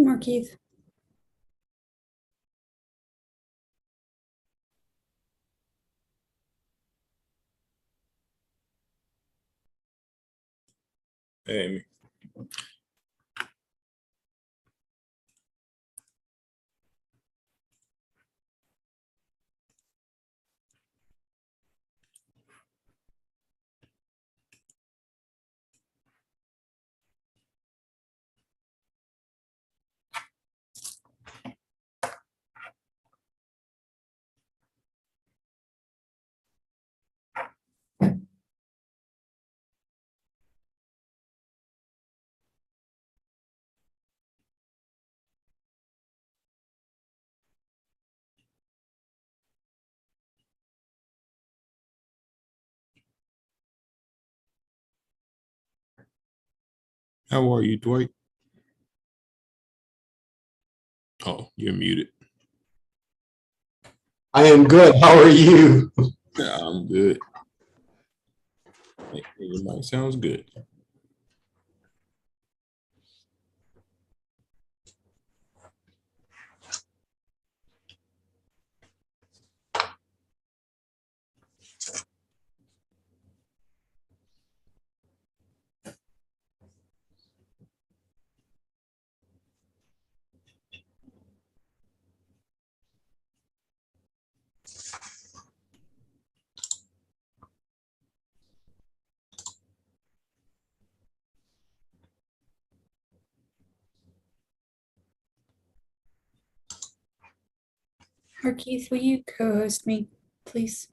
Markeith. Amy. How are you, Dwight? Oh, you're muted. I am good. How are you? Yeah, I'm good. Hey, your mic sounds good. Markeith, will you co-host me, please?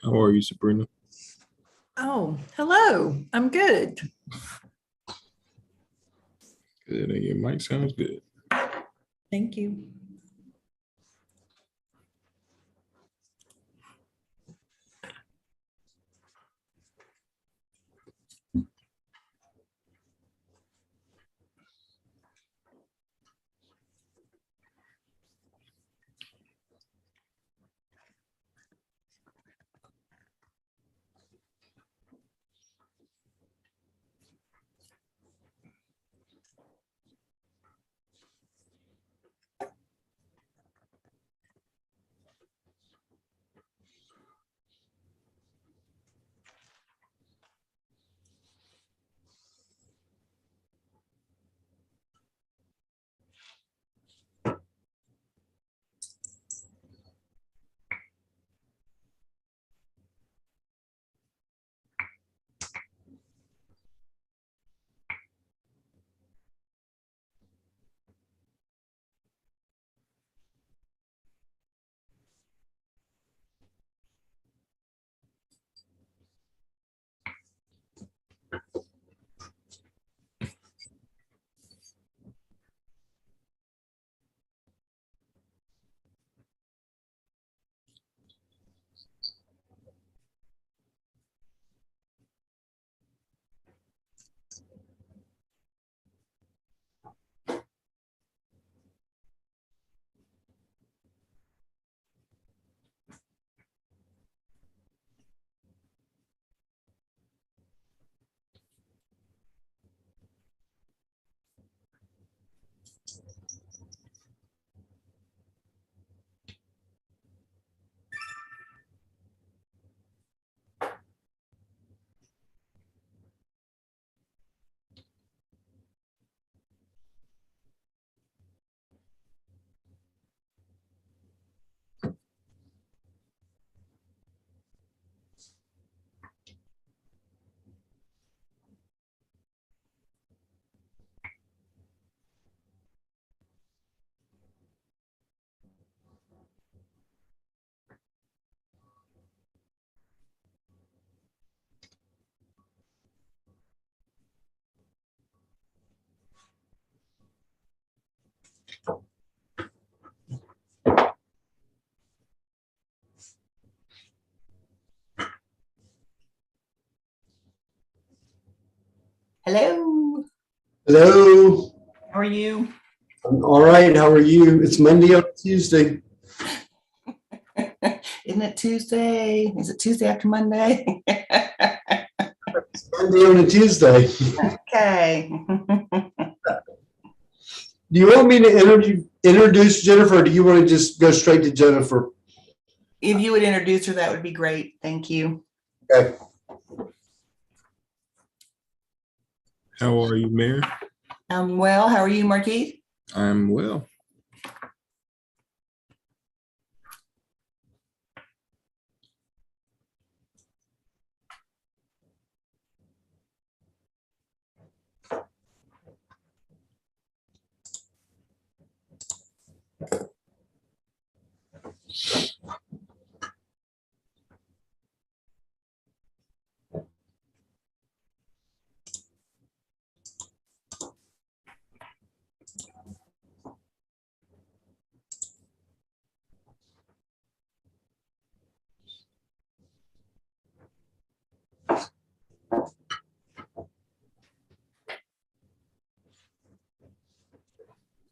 How are you, Sabrina? Oh, hello. I'm good. Good, and your mic sounds good. Thank you. Hello. How are you? I'm all right. How are you? It's Monday on Tuesday. Isn't it Tuesday? Is it Tuesday after Monday? It's Monday on a Tuesday. Okay. Do you want me to introduce Jennifer, or do you want to just go straight to Jennifer? If you would introduce her, that would be great. Thank you. Okay. How are you, Mayor? Well, how are you, Marquise? I'm well.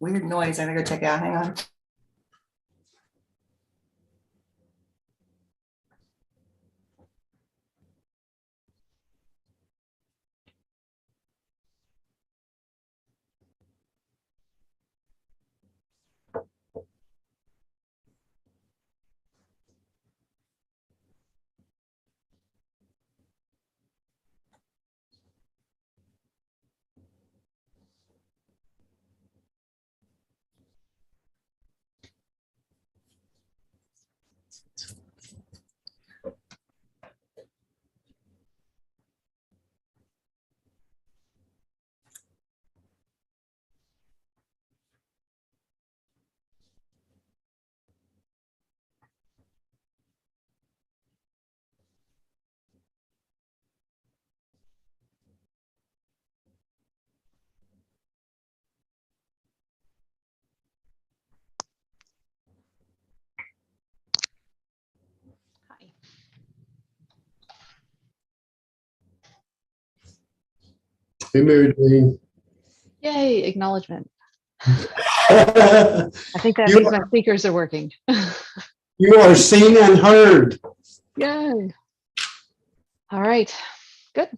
Weird noise. I gotta go check it out. Hang on. Hey, Mary Jane. Yay, acknowledgement. you I think that means my speakers are working. are seen and heard. Yay. All right, good.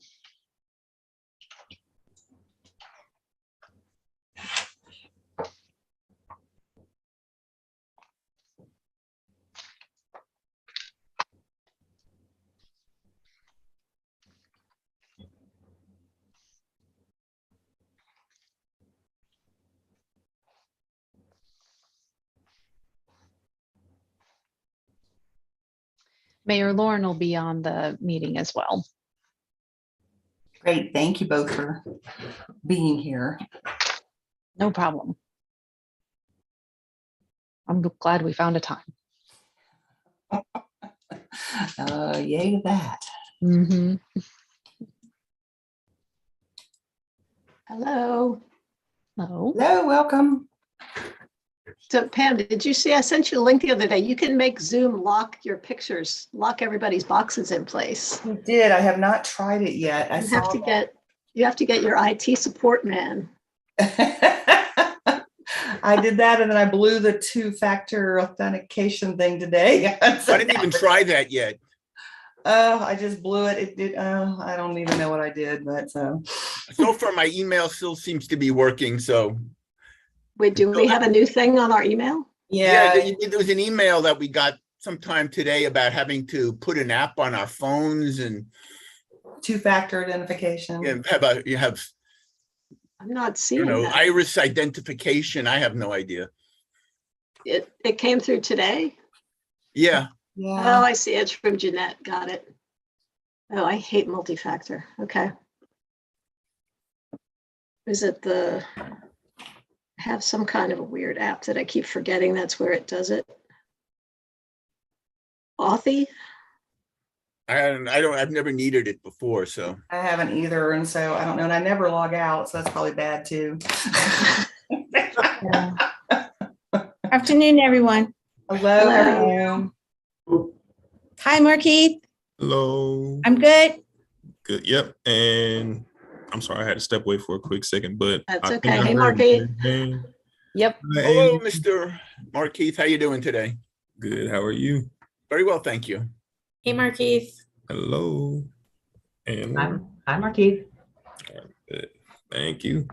Mayor Lauren will be on the meeting as well. Great. Thank you both for being here. No problem. I'm glad we found a time. Yay to that. Mm-hmm. Hello. Hello. Hello, welcome. So Pam, did you see, I sent you a link the other day. You can make Zoom lock your pictures, lock everybody's boxes in place. We did. I have not tried it yet. You have to get your IT support man. I did that and then I blew the two-factor authentication thing today. I didn't even try that yet. Oh, I just blew it. It did. I don't even know what I did, but So far, my email still seems to be working. So Wait, do we have a new thing on our email? yeah. there was an email that we got sometime today about having to put an app on our phones and Two-factor identification. you have I'm not seeing that. iris identification. I have no idea. It came through today. Yeah. Oh, Yeah. I see. It's from Jeanette. Got it. Oh, I hate multi-factor. Okay. Is it I have some kind of a weird app that I keep forgetting that's where it does it. Authy? I've never needed it before. So I haven't either, and so I don't know. And I never log out, so that's probably bad too. Yeah. Afternoon, everyone. Hello, how are you? Hi, Marquise. Hello. I'm good. Good. Yep. And I'm sorry, I had to step away for a quick second, but That's I think okay. I Hey, heard Marquis. your name. Yep. Hi, Hello, Amy. Mr. Markeith. How you doing today? Good. How are you? Very well, thank you. Hey, Markeith. Hello. And Laura? I'm Marquis. Good. Thank you.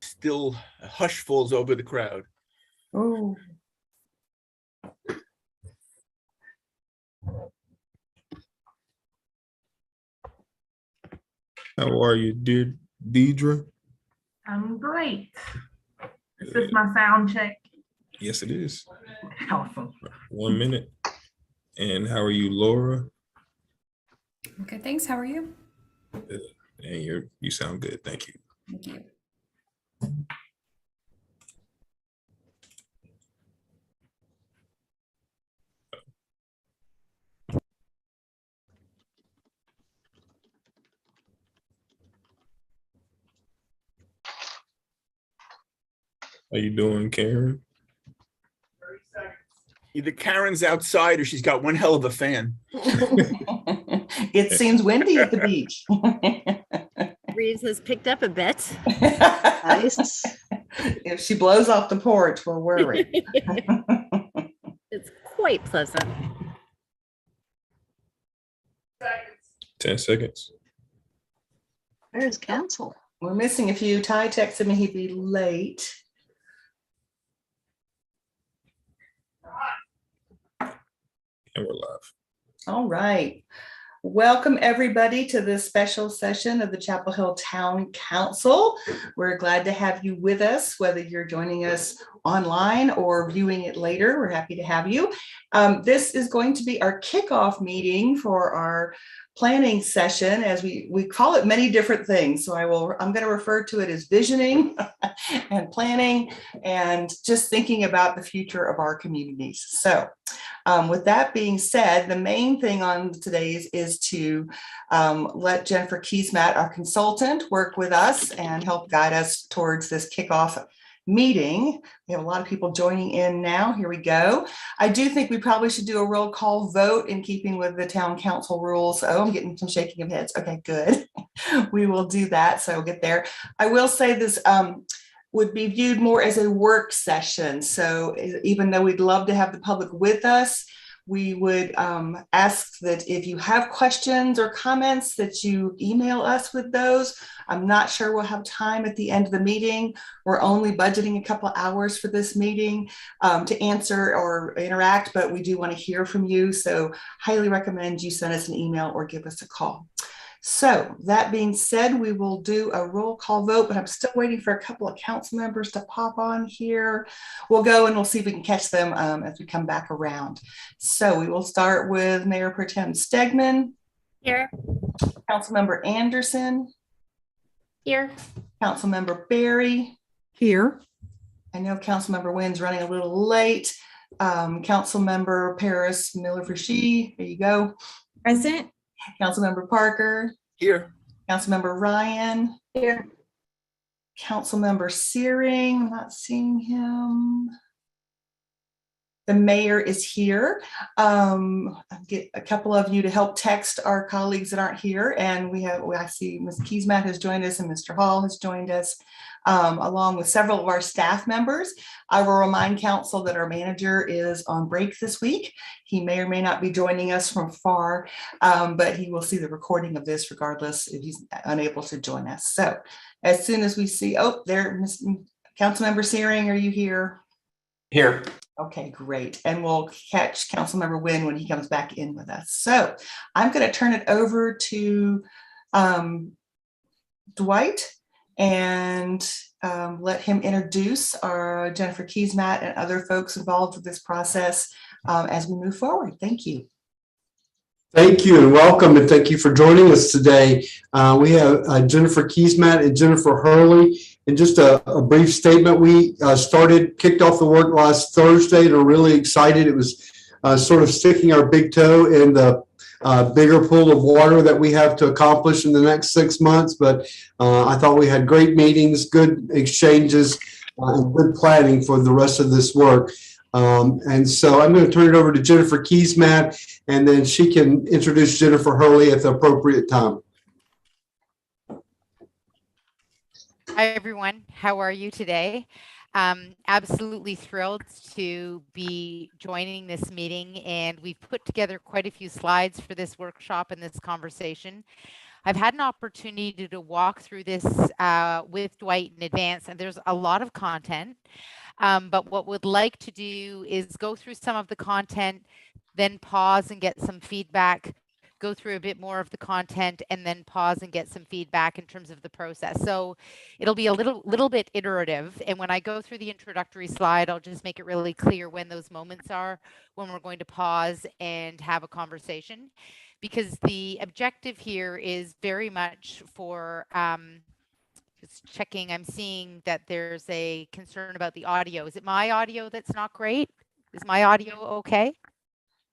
Still a hush falls over the crowd. Oh, How are you, dear Deidre? I'm great. Is this my sound check? Yes, it is. Awesome. 1 minute. And how are you, Laura? Okay, thanks. How are you? And you sound good. Thank you. Thank you. How you doing, Karen? Either Karen's outside or she's got one hell of a fan. it seems windy at the beach. Breeze has picked up a bit. Nice. If she blows off the porch, we're worried. It's quite pleasant. 10 seconds. Where's council? We're missing a few. Ty texted me he'd be late. And we're live. All right. Welcome, everybody, to this special session of the Chapel Hill Town Council. We're glad to have you with us, whether you're joining us online or viewing it later. We're happy to have you. This is going to be our kickoff meeting for our planning session, as we call it many different things. So I'm going to refer to it as visioning and planning and just thinking about the future of our communities. So with that being said, the main thing on today's is to let Jennifer Keesmaat, our consultant, work with us and help guide us towards this kickoff meeting. We have a lot of people joining in now. Here we go. I do think we probably should do a roll call vote in keeping with the town council rules. Oh, I'm getting some shaking of heads. Okay, good. We will do that. So we'll get there. I will say this would be viewed more as a work session. So even though we'd love to have the public with us, we would ask that if you have questions or comments that you email us with those. I'm not sure we'll have time at the end of the meeting. We're only budgeting a couple of hours for this meeting to answer or interact, but we do want to hear from you. So highly recommend you send us an email or give us a call. So that being said, we will do a roll call vote, but I'm still waiting for a couple of council members to pop on here. We'll go and we'll see if we can catch them as we come back around. So we will start with Mayor Pro Tem Stegman. Here. Councilmember Anderson. Here. Councilmember Barry. Here. I know Councilmember Wynn's running a little late. Councilmember Paris Miller-Frichy, there you go. Present. Councilmember Parker. Here. Councilmember Ryan. Here. Councilmember Searing, I'm not seeing him. The mayor is here. I'll get a couple of you to help text our colleagues that aren't here. And I see Ms. Keesmaat has joined us and Mr. Hall has joined us, along with several of our staff members. I will remind council that our manager is on break this week. He may or may not be joining us from far, but he will see the recording of this regardless if he's unable to join us. So as soon as we see, oh, there, Councilmember Searing, are you here? Here. Okay, great. And we'll catch Councilmember Wynn when he comes back in with us. So I'm going to turn it over to Dwight and let him introduce our Jennifer Keesmaat and other folks involved with this process as we move forward. Thank you. Thank you and welcome, and thank you for joining us today. We have Jennifer Keesmaat and Jennifer Hurley. And just a brief statement, we kicked off the work last Thursday and are really excited. It was sort of sticking our big toe in the bigger pool of water that we have to accomplish in the next 6 months. But I thought we had great meetings, good exchanges, and good planning for the rest of this work. And so I'm going to turn it over to Jennifer Keesmaat, and then she can introduce Jennifer Hurley at the appropriate time. Hi, everyone. How are you today? Absolutely thrilled to be joining this meeting, and we've put together quite a few slides for this workshop and this conversation. I've had an opportunity to walk through this with Dwight in advance, and there's a lot of content. But what we'd like to do is go through some of the content, then pause and get some feedback, go through a bit more of the content, and then pause and get some feedback in terms of the process. So it'll be a little bit iterative. And when I go through the introductory slide, I'll just make it really clear when those moments are, when we're going to pause and have a conversation. Because the objective here is very much for just checking. I'm seeing that there's a concern about the audio. Is it my audio that's not great? Is my audio okay?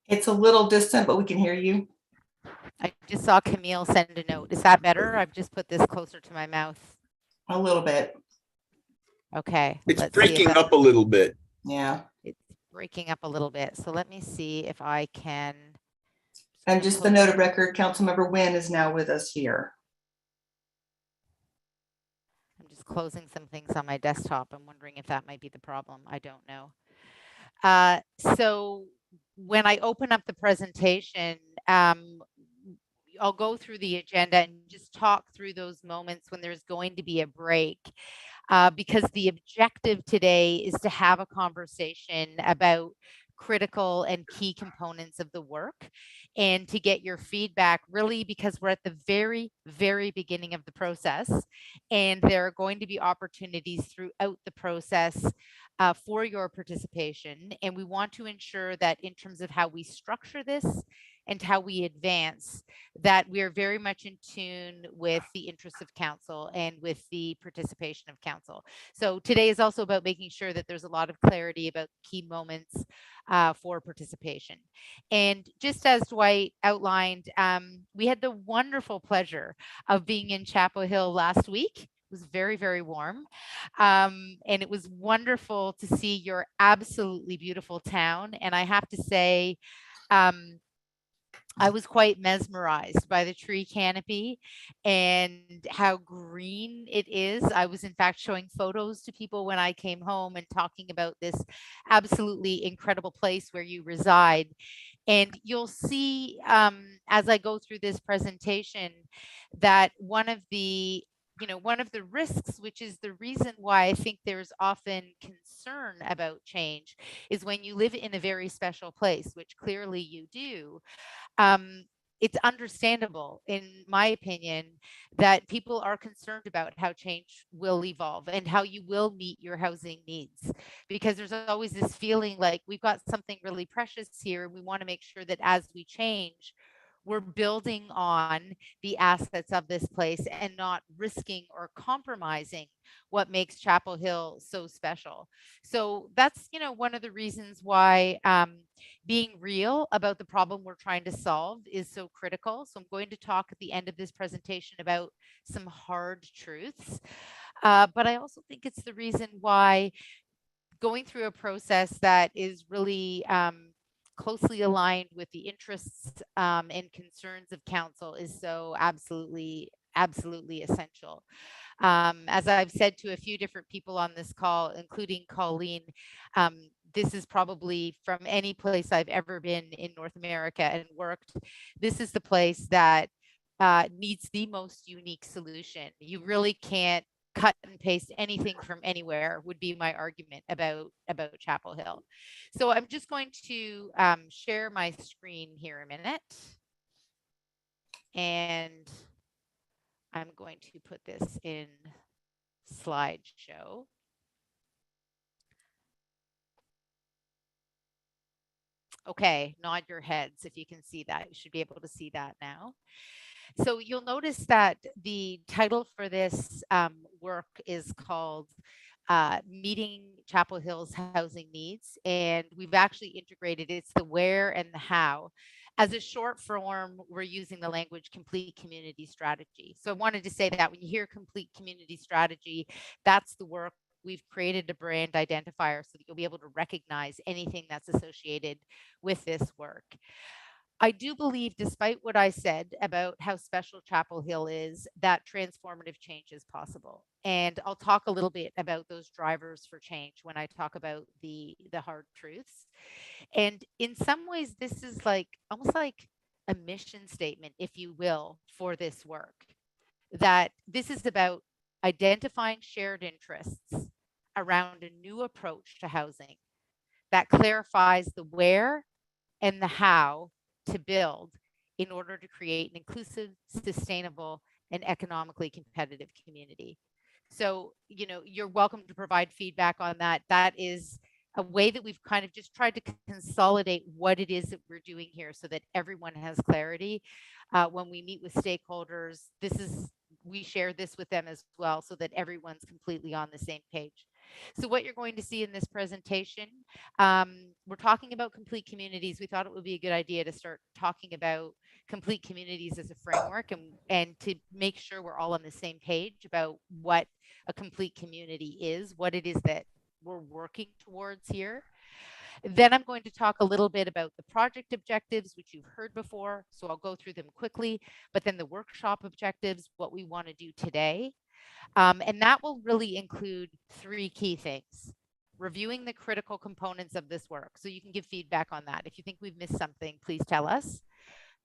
It's a little distant, but we can hear you. I just saw Camille send a note. Is that better? I've just put this closer to my mouth. A little bit. Okay. It's breaking up a little bit. Yeah. It's breaking up a little bit. So let me see if I can. And just the note of record, Councilmember Wynn is now with us here. I'm just closing some things on my desktop. I'm wondering if that might be the problem. I don't know. So when I open up the presentation, I'll go through the agenda and just talk through those moments when there's going to be a break. Because the objective today is to have a conversation about critical and key components of the work and to get your feedback, really, because we're at the very, very beginning of the process, and there are going to be opportunities throughout the process for your participation. And we want to ensure that in terms of how we structure this and how we advance, that we are very much in tune with the interests of council and with the participation of council. So today is also about making sure that there's a lot of clarity about key moments for participation. And just as Dwight outlined, we had the wonderful pleasure of being in Chapel Hill last week. It was very, very warm. And it was wonderful to see your absolutely beautiful town. And I have to say, I was quite mesmerized by the tree canopy and how green it is. I was in fact showing photos to people when I came home and talking about this absolutely incredible place where you reside. And you'll see as I go through this presentation that one of the risks, which is the reason why I think there's often concern about change, is when you live in a very special place, which clearly you do. It's understandable, in my opinion, that people are concerned about how change will evolve and how you will meet your housing needs, because there's always this feeling like we've got something really precious here and we want to make sure that as we change, we're building on the assets of this place and not risking or compromising what makes Chapel Hill so special. So that's, one of the reasons why being real about the problem we're trying to solve is so critical. So I'm going to talk at the end of this presentation about some hard truths. But I also think it's the reason why going through a process that is really closely aligned with the interests and concerns of council is so absolutely essential. As I've said to a few different people on this call, including Colleen, this is probably, from any place I've ever been in North America and worked, this is the place that needs the most unique solution. You really can't cut and paste anything from anywhere, would be my argument about Chapel Hill. So I'm just going to share my screen here a minute. And I'm going to put this in slideshow. Okay, nod your heads if you can see that. You should be able to see that now. So you'll notice that the title for this work is called Meeting Chapel Hill's Housing Needs. And we've actually integrated, it's the where and the how. As a short form, we're using the language complete community strategy. So I wanted to say that when you hear complete community strategy, that's the work we've created a brand identifier so that you'll be able to recognize anything that's associated with this work. I do believe, despite what I said about how special Chapel Hill is, that transformative change is possible. And I'll talk a little bit about those drivers for change when I talk about the hard truths. And in some ways, this is like almost like a mission statement, if you will, for this work. That this is about identifying shared interests around a new approach to housing that clarifies the where and the how to build in order to create an inclusive, sustainable, and economically competitive community. So, you're welcome to provide feedback on that. That is a way that we've kind of just tried to consolidate what it is that we're doing here so that everyone has clarity. When we meet with stakeholders, we share this with them as well so that everyone's completely on the same page. So what you're going to see in this presentation, we're talking about complete communities. We thought it would be a good idea to start talking about complete communities as a framework and to make sure we're all on the same page about what a complete community is, what it is that we're working towards here. Then I'm going to talk a little bit about the project objectives, which you've heard before. So I'll go through them quickly, but then the workshop objectives, what we want to do today. And that will really include 3 key things. Reviewing the critical components of this work. So you can give feedback on that. If you think we've missed something, please tell us.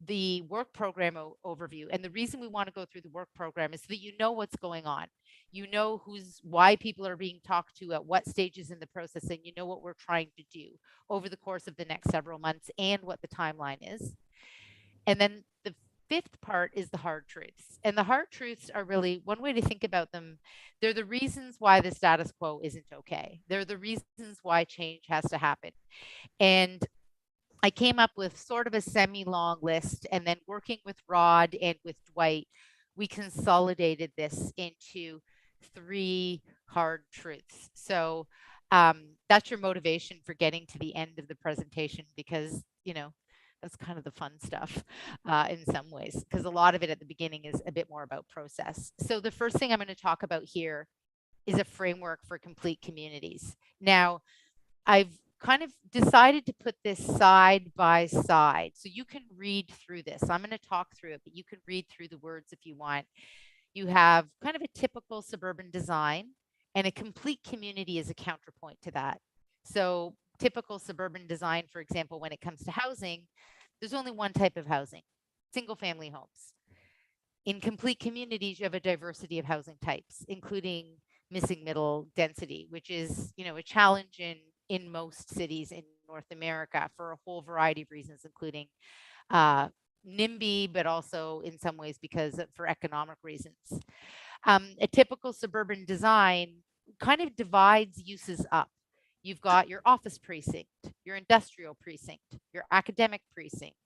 The work program overview. And the reason we want to go through the work program is so that you know what's going on. You know why people are being talked to at what stages in the process, and you know what we're trying to do over the course of the next several months and what the timeline is. And then the 5th part is the hard truths. And the hard truths are really one way to think about them. They're the reasons why the status quo isn't okay. They're the reasons why change has to happen. And I came up with sort of a semi-long list, and then working with Rod and with Dwight, we consolidated this into 3 hard truths. So that's your motivation for getting to the end of the presentation, because, that's kind of the fun stuff in some ways, because a lot of it at the beginning is a bit more about process. So the first thing I'm going to talk about here is a framework for complete communities. Now, I've kind of decided to put this side by side so you can read through this. I'm going to talk through it, but you can read through the words if you want. You have kind of a typical suburban design, and a complete community is a counterpoint to that. So typical suburban design, for example, when it comes to housing, there's only one type of housing, single family homes. In complete communities, you have a diversity of housing types, including missing middle density, which is, a challenge in most cities in North America for a whole variety of reasons, including NIMBY, but also in some ways for economic reasons. A typical suburban design kind of divides uses up. You've got your office precinct, your industrial precinct, your academic precinct.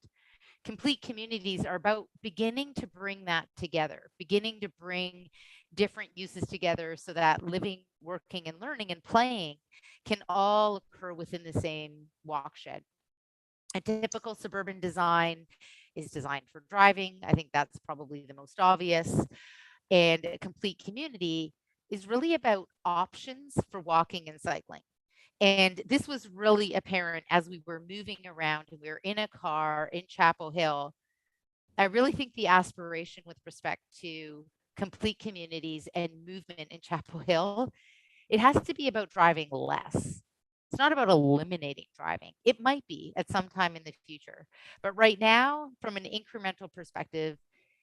Complete communities are about beginning to bring that together, beginning to bring different uses together so that living, working, and learning and playing can all occur within the same walkshed. A typical suburban design is designed for driving. I think that's probably the most obvious. And a complete community is really about options for walking and cycling. And this was really apparent as we were moving around and we were in a car in Chapel Hill. I really think the aspiration with respect to complete communities and movement in Chapel Hill, it has to be about driving less. It's not about eliminating driving. It might be at some time in the future. But right now, from an incremental perspective,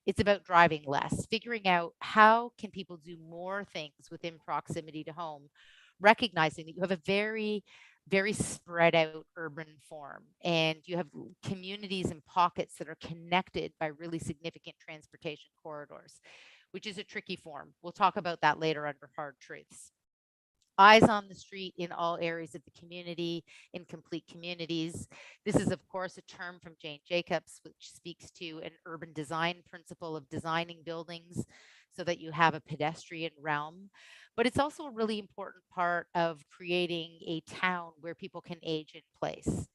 it's about driving less, figuring out how can people do more things within proximity to home, recognizing that you have a very, very spread out urban form, and you have communities and pockets that are connected by really significant transportation corridors, which is a tricky form. We'll talk about that later under hard truths. Eyes on the street in all areas of the community, in complete communities. This is, of course, a term from Jane Jacobs, which speaks to an urban design principle of designing buildings so that you have a pedestrian realm. But it's also a really important part of creating a town where people can age in place.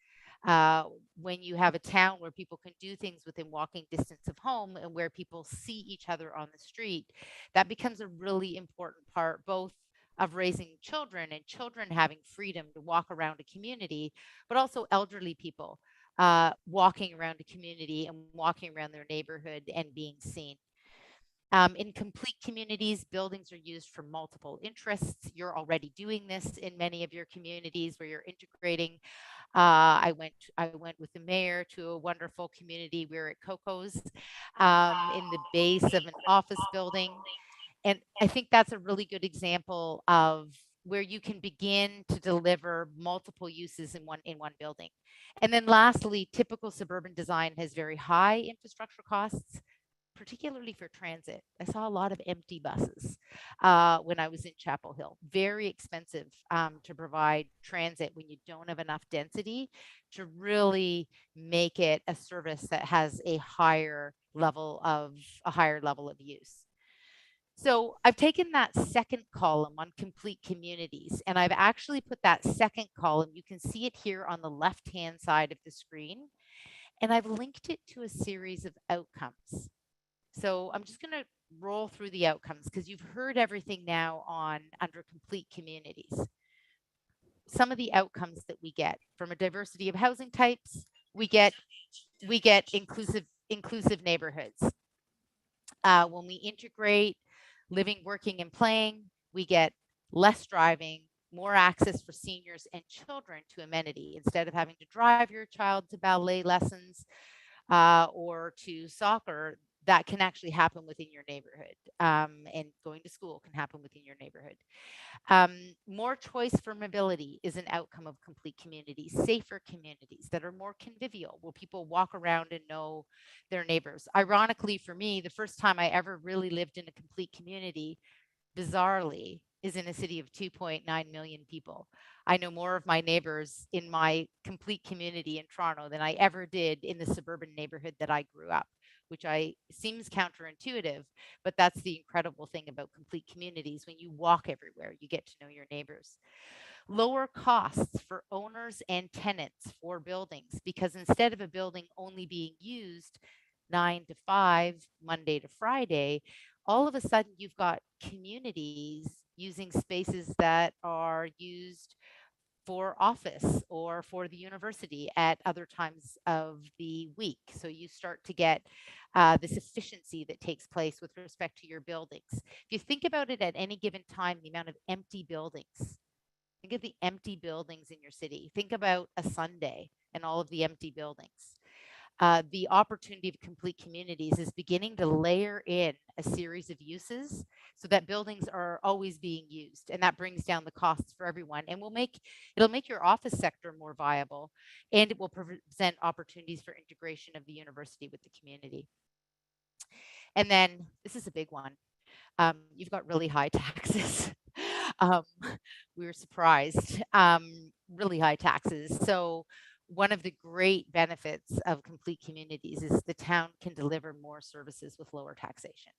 When you have a town where people can do things within walking distance of home and where people see each other on the street, that becomes a really important part both of raising children and children having freedom to walk around a community, but also elderly people walking around a community and walking around their neighborhood and being seen. In complete communities, buildings are used for multiple interests. You're already doing this in many of your communities where you're integrating. I went with the mayor to a wonderful community. We were at Coco's in the base of an office building. And I think that's a really good example of where you can begin to deliver multiple uses in one building. And then lastly, typical suburban design has very high infrastructure costs, particularly for transit. I saw a lot of empty buses when I was in Chapel Hill. Very expensive to provide transit when you don't have enough density to really make it a service that has a higher level of use. So I've taken that second column on complete communities, and I've actually put that second column, you can see it here on the left-hand side of the screen, and I've linked it to a series of outcomes. So I'm just going to roll through the outcomes because you've heard everything now on under complete communities. Some of the outcomes that we get from a diversity of housing types, we get inclusive neighborhoods. When we integrate living, working, and playing, we get less driving, more access for seniors and children to amenity. Instead of having to drive your child to ballet lessons or to soccer, that can actually happen within your neighborhood. And going to school can happen within your neighborhood. More choice for mobility is an outcome of complete communities, safer communities that are more convivial, where people walk around and know their neighbors. Ironically, for me, the first time I ever really lived in a complete community, bizarrely, is in a city of 2.9 million people. I know more of my neighbors in my complete community in Toronto than I ever did in the suburban neighborhood that I grew up, which seems counterintuitive, but that's the incredible thing about complete communities. When you walk everywhere, you get to know your neighbors. Lower costs for owners and tenants for buildings, because instead of a building only being used 9 to 5, Monday to Friday, all of a sudden you've got communities using spaces that are used for office or for the university at other times of the week. So you start to get this efficiency that takes place with respect to your buildings. If you think about it at any given time, the amount of empty buildings, think of the empty buildings in your city. Think about a Sunday and all of the empty buildings. The opportunity of complete communities is beginning to layer in a series of uses so that buildings are always being used, and that brings down the costs for everyone, and it'll make your office sector more viable, and it will present opportunities for integration of the university with the community. And then this is a big one. You've got really high taxes. We were surprised. Really high taxes. So one of the great benefits of complete communities is the town can deliver more services with lower taxation,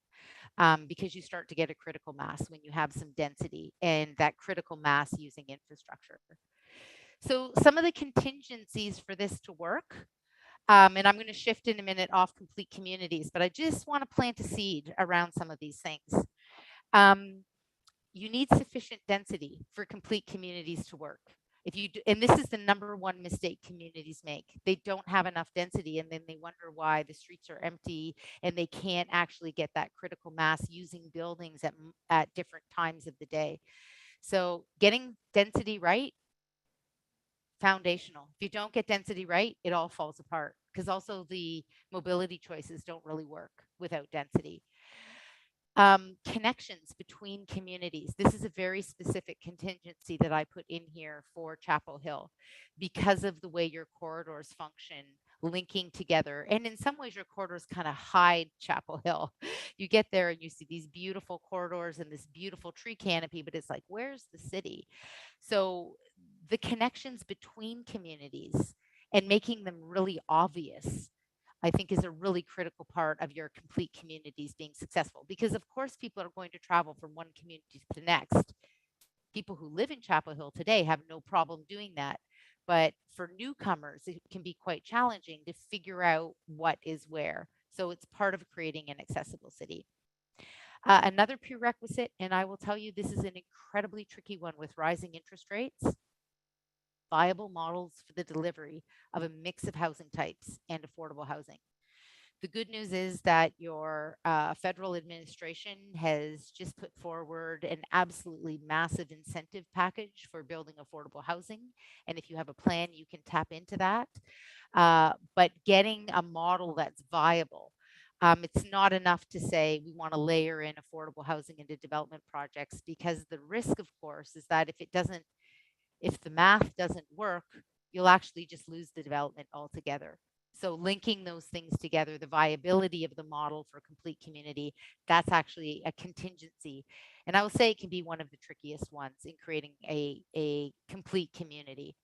because you start to get a critical mass when you have some density, and that critical mass using infrastructure. So some of the contingencies for this to work, and I'm going to shift in a minute off complete communities, but I just want to plant a seed around some of these things. You need sufficient density for complete communities to work. And this is the number one mistake communities make. They don't have enough density, and then they wonder why the streets are empty and they can't actually get that critical mass using buildings at different times of the day. So getting density right, foundational. If you don't get density right, it all falls apart, because also the mobility choices don't really work without density. Connections between communities. This is a very specific contingency that I put in here for Chapel Hill because of the way your corridors function, linking together. And in some ways, your corridors kind of hide Chapel Hill. You get there and you see these beautiful corridors and this beautiful tree canopy, but it's like, where's the city? So the connections between communities and making them really obvious, I think, is a really critical part of your complete communities being successful, because of course people are going to travel from one community to the next. People who live in Chapel Hill today have no problem doing that. But for newcomers, it can be quite challenging to figure out what is where. So it's part of creating an accessible city. Another prerequisite, and I will tell you this is an incredibly tricky one with rising interest rates, viable models for the delivery of a mix of housing types and affordable housing. The good news is that your federal administration has just put forward an absolutely massive incentive package for building affordable housing. And if you have a plan, you can tap into that. But getting a model that's viable, it's not enough to say we want to layer in affordable housing into development projects, because the risk, of course, is that if the math doesn't work, you'll actually just lose the development altogether. So linking those things together, the viability of the model for complete community, that's actually a contingency. And I will say it can be one of the trickiest ones in creating a complete community.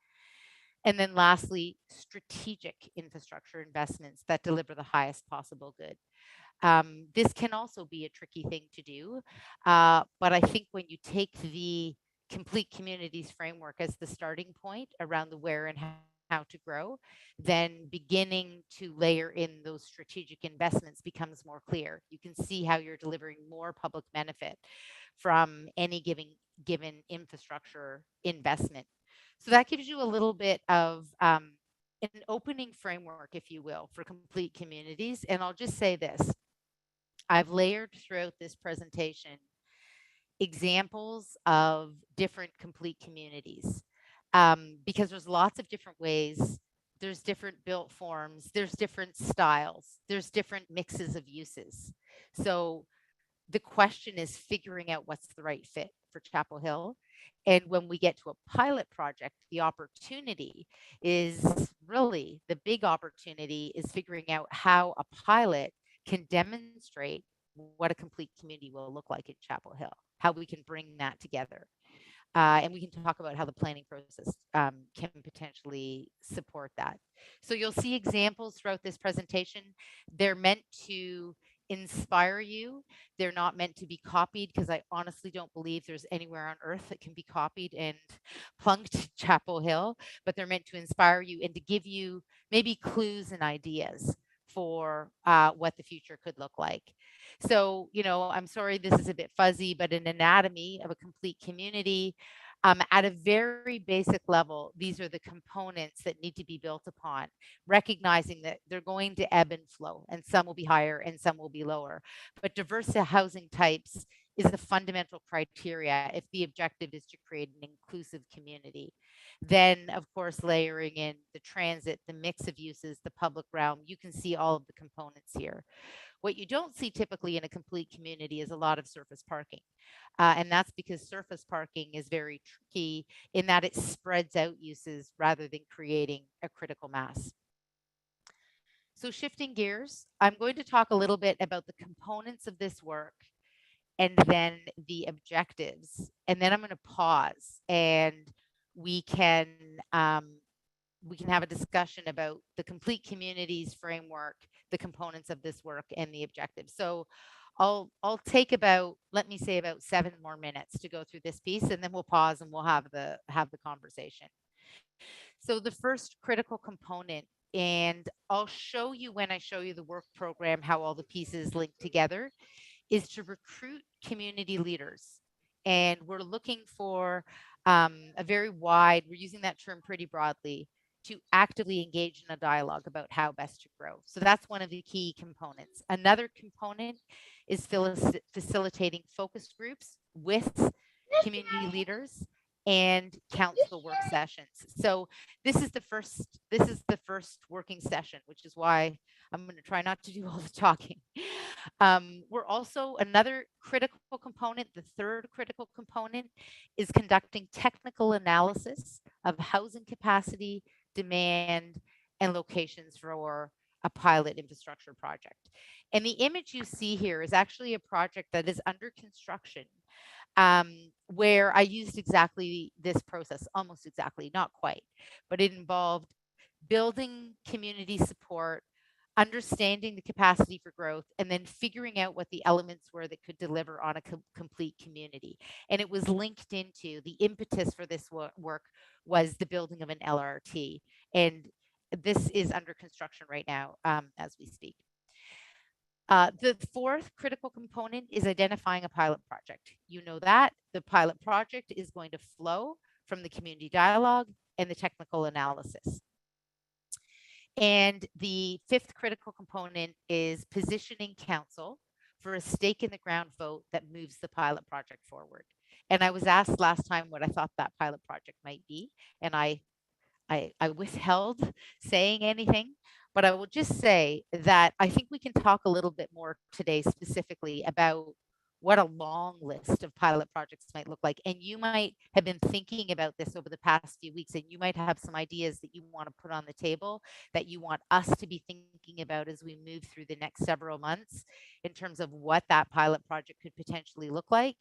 And then lastly, strategic infrastructure investments that deliver the highest possible good. This can also be a tricky thing to do. But I think when you take the complete communities framework as the starting point around the where and how to grow, then beginning to layer in those strategic investments becomes more clear. You can see how you're delivering more public benefit from any given infrastructure investment. So that gives you a little bit of an opening framework, if you will, for complete communities. And I'll just say this. I've layered throughout this presentation examples of different complete communities, because there's lots of different ways, there's different built forms, there's different styles, there's different mixes of uses. So the question is figuring out what's the right fit for Chapel Hill. And when we get to a pilot project, the opportunity is really the big opportunity is figuring out how a pilot can demonstrate what a complete community will look like in Chapel Hill, how we can bring that together. And we can talk about how the planning process can potentially support that. So you'll see examples throughout this presentation. They're meant to inspire you. They're not meant to be copied, because I honestly don't believe there's anywhere on earth that can be copied and plunked to Chapel Hill, but they're meant to inspire you and to give you maybe clues and ideas for what the future could look like. So, I'm sorry this is a bit fuzzy, but an anatomy of a complete community, at a very basic level, these are the components that need to be built upon, recognizing that they're going to ebb and flow, and some will be higher and some will be lower. But diverse housing types is the fundamental criteria if the objective is to create an inclusive community. Then, of course, layering in the transit, the mix of uses, the public realm, you can see all of the components here. What you don't see typically in a complete community is a lot of surface parking. And that's because surface parking is very tricky in that it spreads out uses rather than creating a critical mass. So shifting gears, I'm going to talk a little bit about the components of this work and then the objectives. And then I'm going to pause and we can have a discussion about the complete communities framework, the components of this work, and the objectives. So I'll take about 7 more minutes to go through this piece, and then we'll pause and we'll have the conversation. So the first critical component, and I'll show you when I show you the work program how all the pieces link together, is to recruit community leaders. And we're looking for a very wide, we're using that term pretty broadly, to actively engage in a dialogue about how best to grow. So that's one of the key components. Another component is facilitating focus groups with community leaders and council work sessions. So this is the first working session, which is why I'm going to try not to do all the talking. We're also, another critical component, the third critical component, is conducting technical analysis of housing capacity, demand, and locations for a pilot infrastructure project. And the image you see here is actually a project that is under construction, where I used exactly this process, almost exactly, not quite, but it involved building community support, understanding the capacity for growth, and then figuring out what the elements were that could deliver on a complete community. And it was linked into the impetus for this work was the building of an LRT. And this is under construction right now as we speak. The fourth critical component is identifying a pilot project. You know that the pilot project is going to flow from the community dialogue and the technical analysis. And the fifth critical component is positioning council for a stake in the ground vote that moves the pilot project forward. And I was asked last time what I thought that pilot project might be, and I withheld saying anything, but I will just say that I think we can talk a little bit more today specifically about what a long list of pilot projects might look like. And you might have been thinking about this over the past few weeks, and you might have some ideas that you want to put on the table that you want us to be thinking about as we move through the next several months in terms of what that pilot project could potentially look like.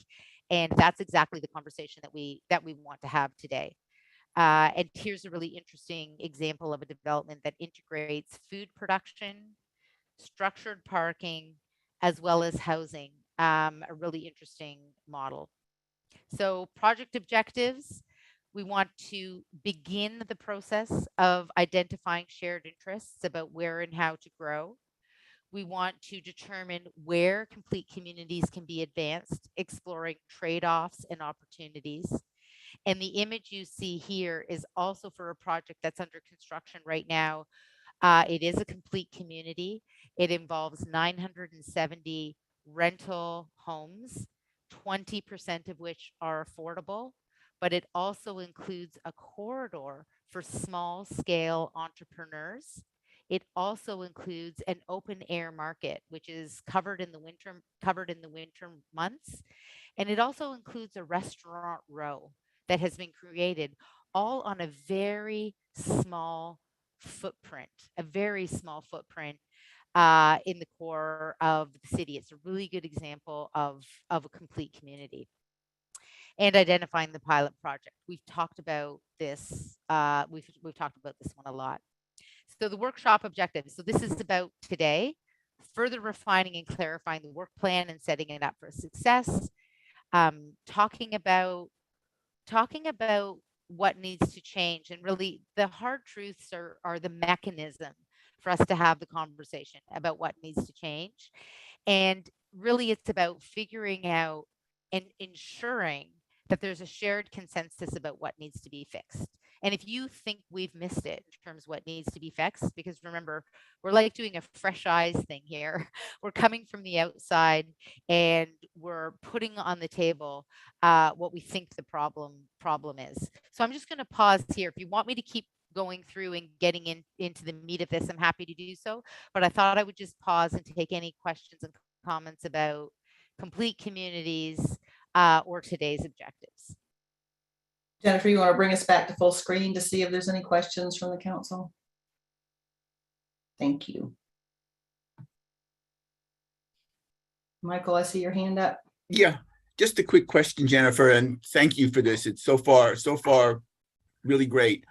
And that's exactly the conversation that we want to have today. And here's a really interesting example of a development that integrates food production, structured parking, as well as housing, a really interesting model. So project objectives, we want to begin the process of identifying shared interests about where and how to grow. We want to determine where complete communities can be advanced, exploring trade-offs and opportunities. And the image you see here is also for a project that's under construction right now. It is a complete community. It involves 970 rental homes, 20% of which are affordable, but it also includes a corridor for small scale entrepreneurs. It also includes an open air market, which is covered in the winter months. And it also includes a restaurant row that has been created all on a very small footprint, in the core of the city. It's a really good example of a complete community. And identifying the pilot project. We've talked about this. We've talked about this one a lot. So the workshop objectives. So this is about today, further refining and clarifying the work plan and setting it up for success. Talking about what needs to change, and really the hard truths are the mechanism for us to have the conversation about what needs to change. And really it's about figuring out and ensuring that there's a shared consensus about what needs to be fixed. And if you think we've missed it in terms of what needs to be fixed, because remember, we're like doing a fresh eyes thing here. We're coming from the outside and we're putting on the table what we think the problem is. So I'm just going to pause here. If you want me to keep going through and getting into the meat of this, I'm happy to do so. But I thought I would just pause and take any questions and comments about complete communities or today's objectives. Jennifer, you want to bring us back to full screen to see if there's any questions from the council? Thank you. Michael, I see your hand up. Yeah, just a quick question, Jennifer, and thank you for this. It's so far really great.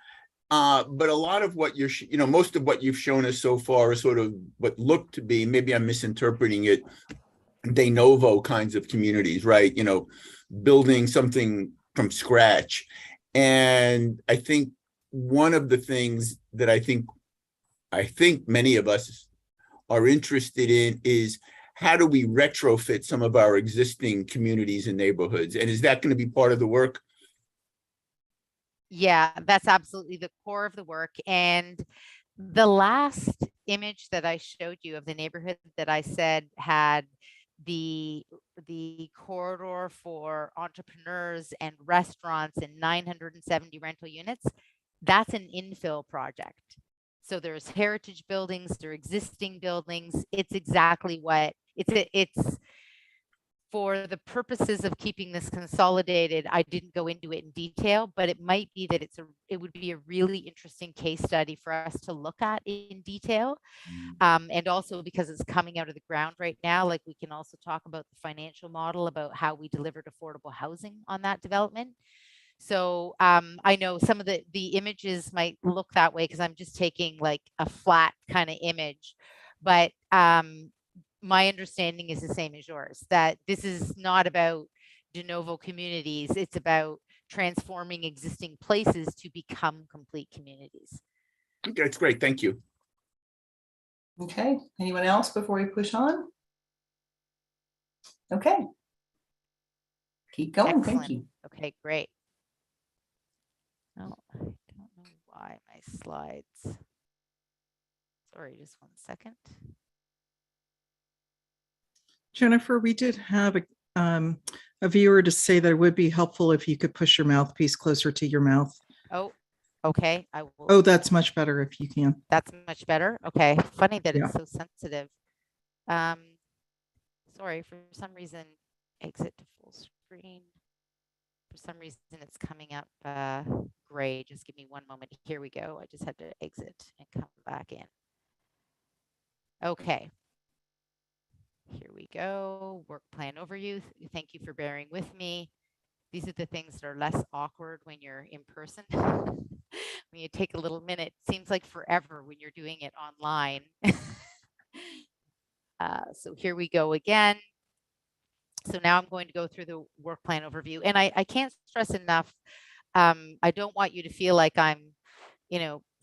But a lot of what most of what you've shown us so far is sort of what looked to be, maybe I'm misinterpreting it, de novo kinds of communities, right? Building something from scratch. And I think one of the things that I think many of us are interested in is how do we retrofit some of our existing communities and neighborhoods? And is that going to be part of the work? Yeah, that's absolutely the core of the work. And the last image that I showed you of the neighborhood that I said had the corridor for entrepreneurs and restaurants and 970 rental units, that's an infill project. So there's heritage buildings, there are existing buildings. It's exactly what it's for the purposes of keeping this consolidated. I didn't go into it in detail, but it might be that it would be a really interesting case study for us to look at in detail. And also because it's coming out of the ground right now, like we can also talk about the financial model about how we delivered affordable housing on that development. So I know some of the images might look that way because I'm just taking like a flat kind of image, but my understanding is the same as yours, that this is not about de novo communities. It's about transforming existing places to become complete communities. Okay, that's great. Thank you. Okay, anyone else before we push on? Okay. Keep going. Excellent. Thank you. Okay, great. Oh, I don't know why my slides. Sorry, just one second. Jennifer, we did have a viewer to say that it would be helpful if you could push your mouthpiece closer to your mouth. Oh, okay. I will. Oh, that's much better if you can. That's much better. Okay. Funny that Yeah. it's so sensitive. Sorry, for some reason, exit to full screen. For some reason, it's coming up gray. Just give me one moment. Here we go. I just had to exit and come back in. Okay. Here we go. Work plan overview. Thank you for bearing with me. These are the things that are less awkward when you're in person. When you take a little minute, it seems like forever when you're doing it online. So here we go again. So now I'm going to go through the work plan overview. And I can't stress enough, I don't want you to feel like I'm,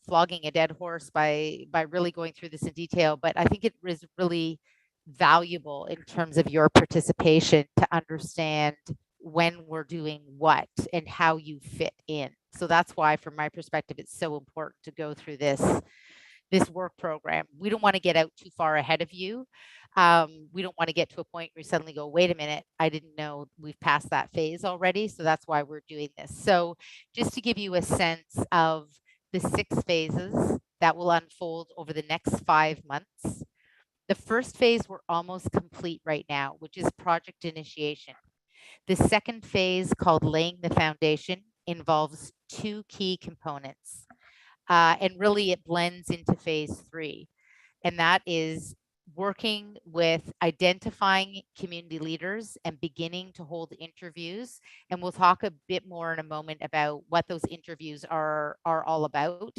flogging a dead horse by really going through this in detail, but I think it is really valuable in terms of your participation to understand when we're doing what and how you fit in. So that's why, from my perspective, it's so important to go through this work program. We don't want to get out too far ahead of you. We don't want to get to a point where you suddenly go, wait a minute, I didn't know we've passed that phase already. So that's why we're doing this. So just to give you a sense of the 6 phases that will unfold over the next 5 months. The first phase we're almost complete right now, which is project initiation. The second phase, called laying the foundation, involves 2 key components. And really it blends into phase 3. And that is working with identifying community leaders and beginning to hold interviews. And we'll talk a bit more in a moment about what those interviews are all about.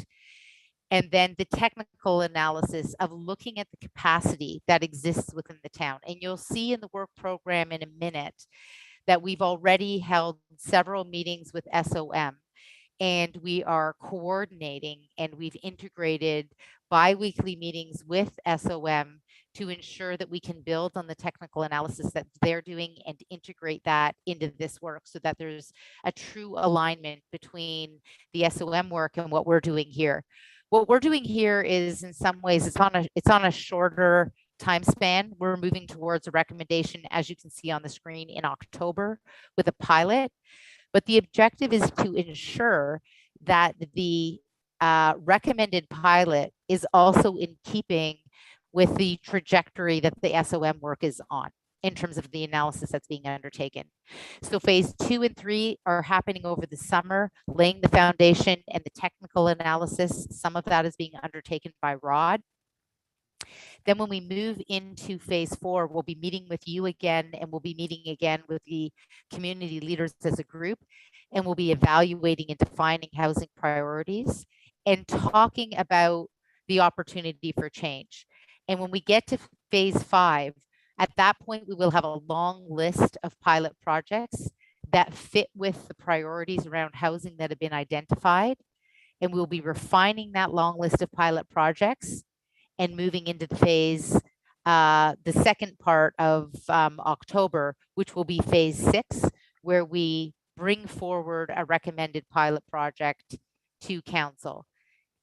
And then the technical analysis of looking at the capacity that exists within the town. And you'll see in the work program in a minute that we've already held several meetings with SOM. And we are coordinating, and we've integrated bi-weekly meetings with SOM to ensure that we can build on the technical analysis that they're doing and integrate that into this work so that there's a true alignment between the SOM work and what we're doing here. What we're doing here is, in some ways, it's on a shorter time span. We're moving towards a recommendation, as you can see on the screen, in October with a pilot. But the objective is to ensure that the recommended pilot is also in keeping with the trajectory that the SOM work is on in terms of the analysis that's being undertaken. So phase 2 and 3 are happening over the summer, laying the foundation and the technical analysis. Some of that is being undertaken by Rod. Then when we move into phase 4, we'll be meeting with you again, and we'll be meeting again with the community leaders as a group, and we'll be evaluating and defining housing priorities and talking about the opportunity for change. And when we get to phase 5, at that point, we will have a long list of pilot projects that fit with the priorities around housing that have been identified. And we'll be refining that long list of pilot projects and moving into the phase, the second part of October, which will be phase 6, where we bring forward a recommended pilot project to council.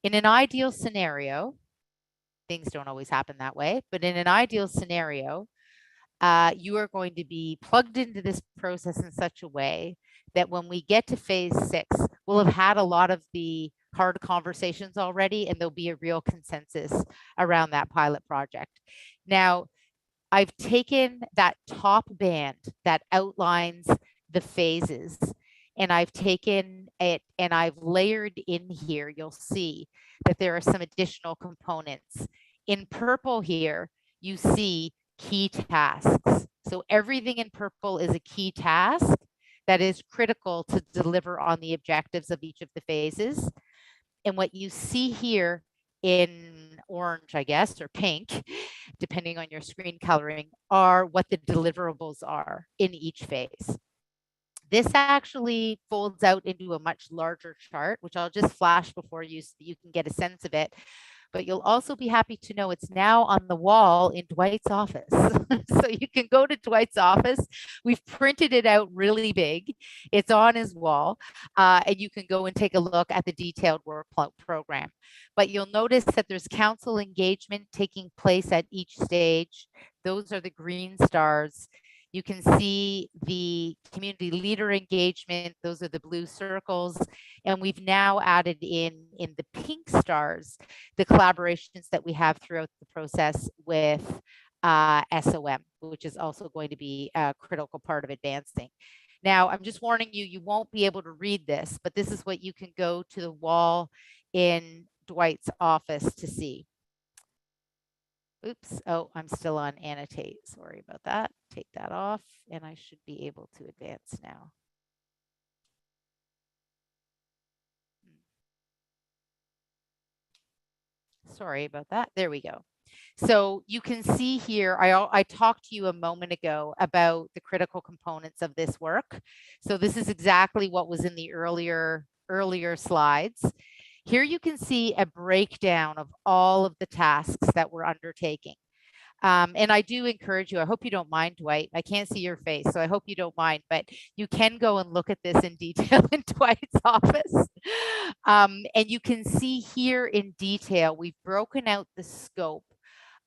In an ideal scenario, things don't always happen that way, but in an ideal scenario, you are going to be plugged into this process in such a way that when we get to phase 6, we'll have had a lot of the hard conversations already, and there'll be a real consensus around that pilot project. Now, I've taken that top band that outlines the phases, and I've taken it and I've layered in here. You'll see that there are some additional components. In purple here, you see key tasks. So everything in purple is a key task that is critical to deliver on the objectives of each of the phases. And what you see here in orange, I guess, or pink, depending on your screen coloring, are what the deliverables are in each phase. This actually folds out into a much larger chart, which I'll just flash before you so that you can get a sense of it. but you'll also be happy to know it's now on the wall in Dwight's office. So you can go to Dwight's office. We've printed it out really big. It's on his wall, and you can go and take a look at the detailed work program. But you'll notice that there's council engagement taking place at each stage. Those are the green stars. You can see the community leader engagement. Those are the blue circles. And we've now added in the pink stars, the collaborations that we have throughout the process with SOM, which is also going to be a critical part of advancing. Now, I'm just warning you, you won't be able to read this, but this is what you can go to the wall in Dwight's office to see. Oops. Oh, I'm still on annotate. Sorry about that. Take that off and I should be able to advance now. Sorry about that. There we go. So you can see here, I talked to you a moment ago about the critical components of this work. So this is exactly what was in the earlier slides. Here you can see a breakdown of all of the tasks that we're undertaking. And I do encourage you, I hope you don't mind, Dwight. I can't see your face, so I hope you don't mind, but you can go and look at this in detail in Dwight's office. And you can see here in detail, we've broken out the scope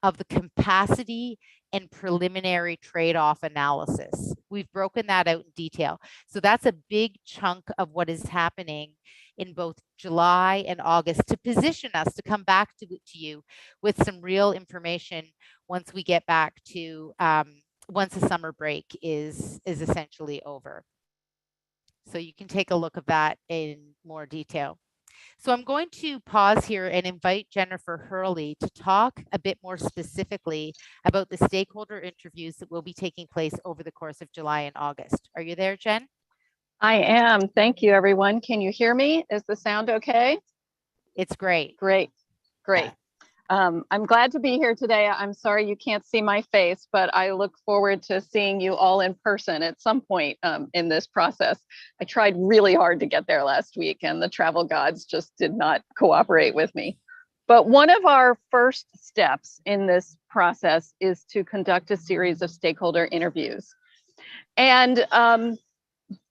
of the capacity and preliminary trade-off analysis. We've broken that out in detail. So that's a big chunk of what is happening in both July and August to position us to come back to you with some real information once we get back to, once the summer break is essentially over. So you can take a look at that in more detail. So I'm going to pause here and invite Jennifer Hurley to talk a bit more specifically about the stakeholder interviews that will be taking place over the course of July and August. Are you there, Jen? I am. Thank you, everyone. Can you hear me? Is the sound okay? It's great. Great. I'm glad to be here today. I'm sorry you can't see my face, but I look forward to seeing you all in person at some point in this process. I tried really hard to get there last week and the travel gods just did not cooperate with me. But one of our first steps in this process is to conduct a series of stakeholder interviews. And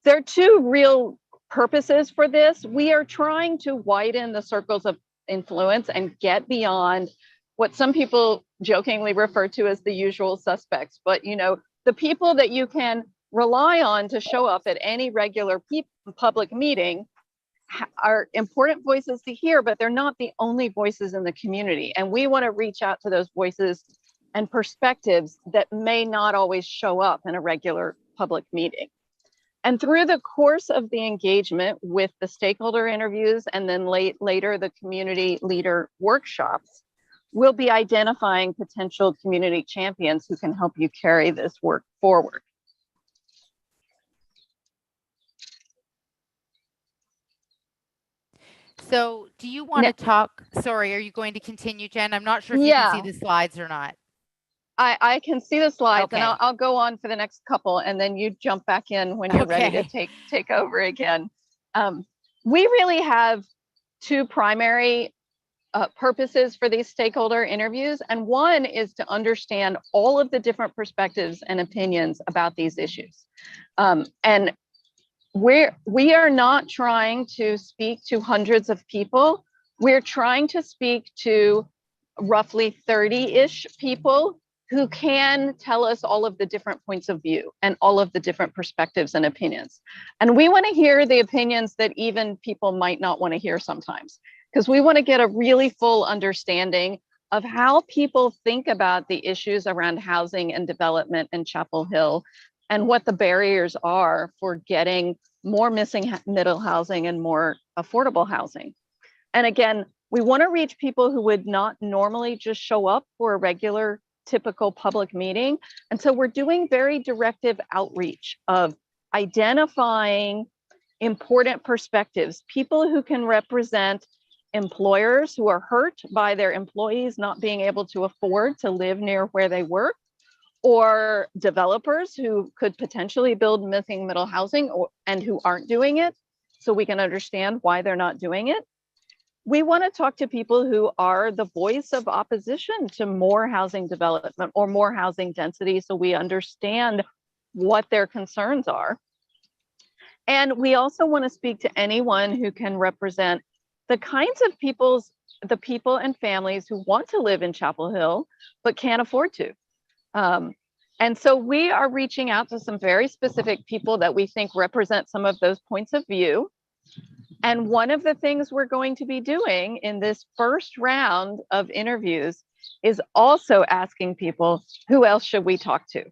there are two real purposes for this. We are trying to widen the circles of influence and get beyond what some people jokingly refer to as the usual suspects. But, you know, the people that you can rely on to show up at any regular public meeting are important voices to hear, but they're not the only voices in the community. And we want to reach out to those voices and perspectives that may not always show up in a regular public meeting. And through the course of the engagement with the stakeholder interviews and then later the community leader workshops, we'll be identifying potential community champions who can help you carry this work forward. So do you want to talk? Sorry, are you going to continue, Jen? I'm not sure if you can see the slides or not. I can see the slides, okay. And I'll go on for the next couple, and then you jump back in when you're ready to take over again. We really have two primary purposes for these stakeholder interviews, and one is to understand all of the different perspectives and opinions about these issues. And we are not trying to speak to hundreds of people. We're trying to speak to roughly 30-ish people who can tell us all of the different points of view and all of the different perspectives and opinions. And we want to hear the opinions that even people might not want to hear sometimes, because we want to get a really full understanding of how people think about the issues around housing and development in Chapel Hill and what the barriers are for getting more missing middle housing and more affordable housing. And again, we want to reach people who would not normally just show up for a regular typical public meeting. And so we're doing very directive outreach of identifying important perspectives, people who can represent employers who are hurt by their employees not being able to afford to live near where they work, or developers who could potentially build missing middle housing and who aren't doing it, so we can understand why they're not doing it. we want to talk to people who are the voice of opposition to more housing development or more housing density, so we understand what their concerns are. And we also want to speak to anyone who can represent the kinds of the people and families who want to live in Chapel Hill, but can't afford to. And so we are reaching out to some very specific people that we think represent some of those points of view. And one of the things we're going to be doing in this first round of interviews is also asking people, who else should we talk to?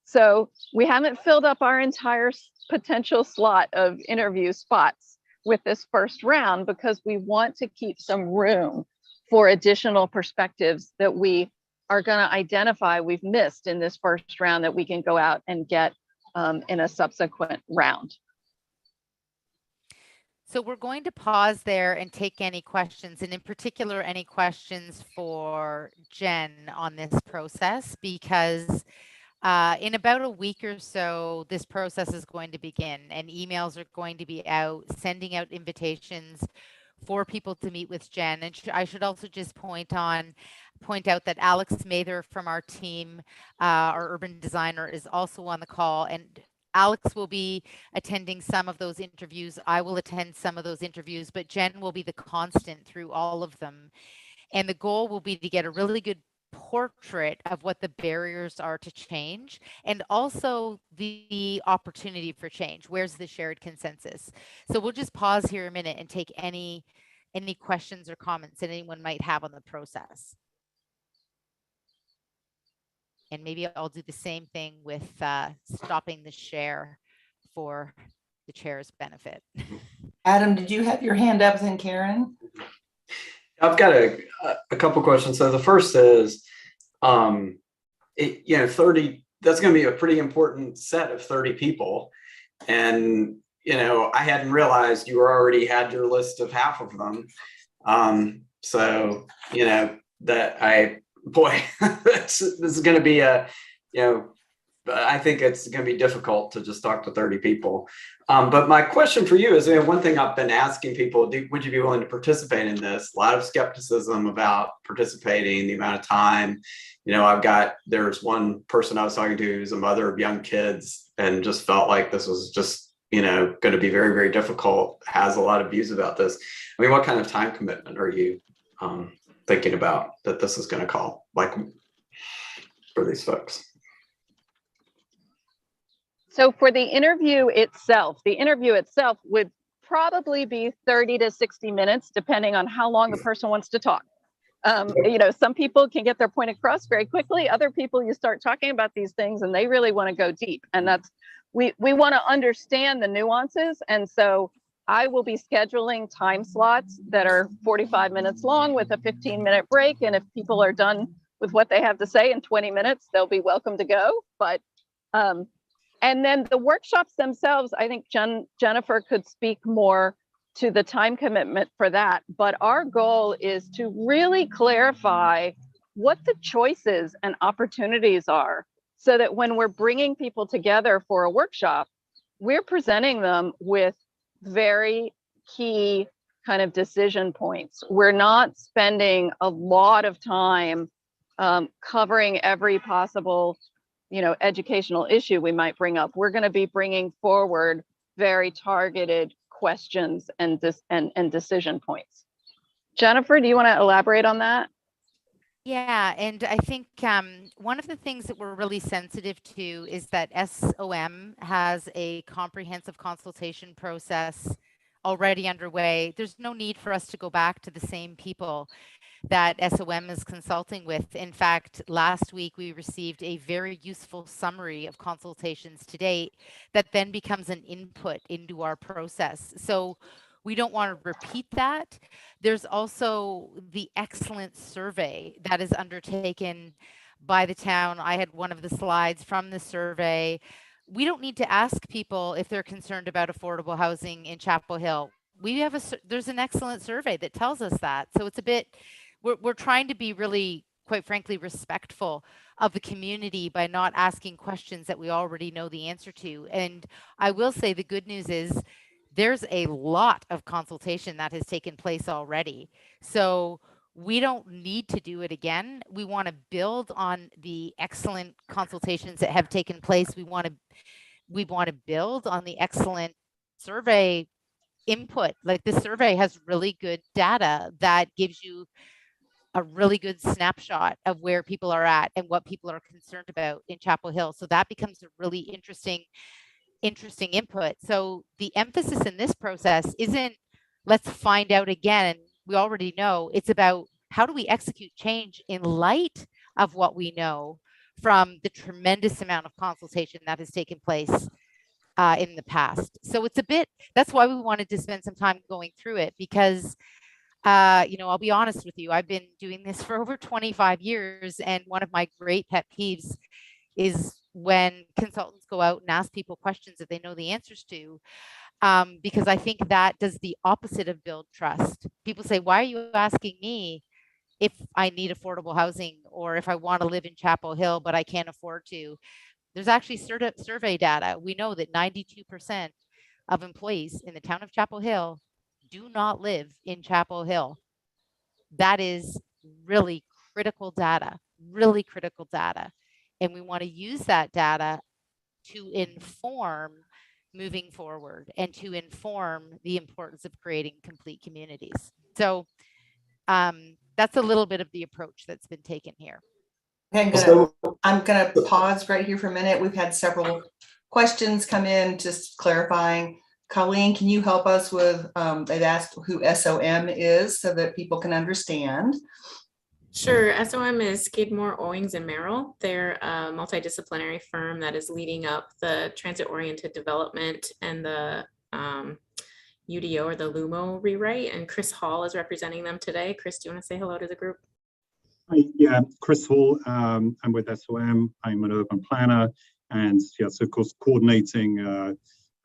So we haven't filled up our entire potential slot of interview spots with this first round because we want to keep some room for additional perspectives that we are going to identify we've missed in this first round that we can go out and get in a subsequent round. So we're going to pause there and take any questions, and in particular, any questions for Jen on this process, because in about a week or so, this process is going to begin and emails are going to be out, sending out invitations for people to meet with Jen. And I should also just point out that Alex Mather from our team, our urban designer, is also on the call, and Alex will be attending some of those interviews. I will attend some of those interviews, but Jen will be the constant through all of them. And the goal will be to get a really good portrait of what the barriers are to change, and also the opportunity for change. Where's the shared consensus? So we'll just pause here a minute and take any questions or comments that anyone might have on the process. And maybe I'll do the same thing with stopping the share for the chair's benefit. Adam, did you have your hand up then, Karen? I've got a couple questions. So the first is, 30, that's going to be a pretty important set of 30 people. And, I hadn't realized you already had your list of half of them. This is going to be I think it's going to be difficult to just talk to 30 people. But my question for you is, one thing I've been asking people, would you be willing to participate in this? A lot of skepticism about participating, the amount of time. There's one person I was talking to who's a mother of young kids and just felt like this was just, going to be very, very difficult, has a lot of views about this. What kind of time commitment are you thinking about that this is going to call, like, for these folks? So for the interview itself would probably be 30 to 60 minutes, depending on how long the person wants to talk. Some people can get their point across very quickly. Other people, you start talking about these things and they really want to go deep. And we want to understand the nuances. And so I will be scheduling time slots that are 45 minutes long with a 15-minute break. And if people are done with what they have to say in 20 minutes, they'll be welcome to go. But and then the workshops themselves, I think Jennifer could speak more to the time commitment for that. But our goal is to really clarify what the choices and opportunities are, so that when we're bringing people together for a workshop, we're presenting them with very key kind of decision points. We're not spending a lot of time covering every possible educational issue we might bring up. We're going to be bringing forward very targeted questions and decision points. Jennifer, do you want to elaborate on that? Yeah, and I think one of the things that we're really sensitive to is that SOM has a comprehensive consultation process already underway. There's no need for us to go back to the same people that SOM is consulting with. In fact, last week we received a very useful summary of consultations to date that then becomes an input into our process. So we don't want to repeat that. There's also the excellent survey that is undertaken by the town. I had one of the slides from the survey. We don't need to ask people if they're concerned about affordable housing in Chapel Hill. There's an excellent survey that tells us that. So it's a bit, we're trying to be really, quite frankly, respectful of the community by not asking questions that we already know the answer to. And I will say the good news is there's a lot of consultation that has taken place already. So we don't need to do it again. We want to build on the excellent consultations that have taken place. We want to build on the excellent survey input. Like the survey has really good data that gives you a really good snapshot of where people are at and what people are concerned about in Chapel Hill. So that becomes a really interesting input. So the emphasis in this process isn't let's find out again. We already know. It's about how do we execute change in light of what we know from the tremendous amount of consultation that has taken place in the past. So it's a bit, that's why we wanted to spend some time going through it, because I'll be honest with you, I've been doing this for over 25 years. And one of my great pet peeves is when consultants go out and ask people questions that they know the answers to, because I think that does the opposite of build trust. People say, why are you asking me if I need affordable housing or if I want to live in Chapel Hill, but I can't afford to? There's actually survey data. We know that 92% of employees in the town of Chapel Hill do not live in Chapel Hill. That is really critical data. And we want to use that data to inform moving forward and to inform the importance of creating complete communities. So that's a little bit of the approach that's been taken here. I'm gonna pause right here for a minute. We've had several questions come in, just clarifying. Colleen, can you help us with, they've asked who SOM is so that people can understand. Sure. SOM is Skidmore, Owings and Merrill. They're a multidisciplinary firm that is leading up the transit-oriented development and the UDO or the LUMO rewrite. And Chris Hall is representing them today. Chris, do you want to say hello to the group? Yeah, Chris Hall. I'm with SOM. I'm an urban planner, and yes, of course, coordinating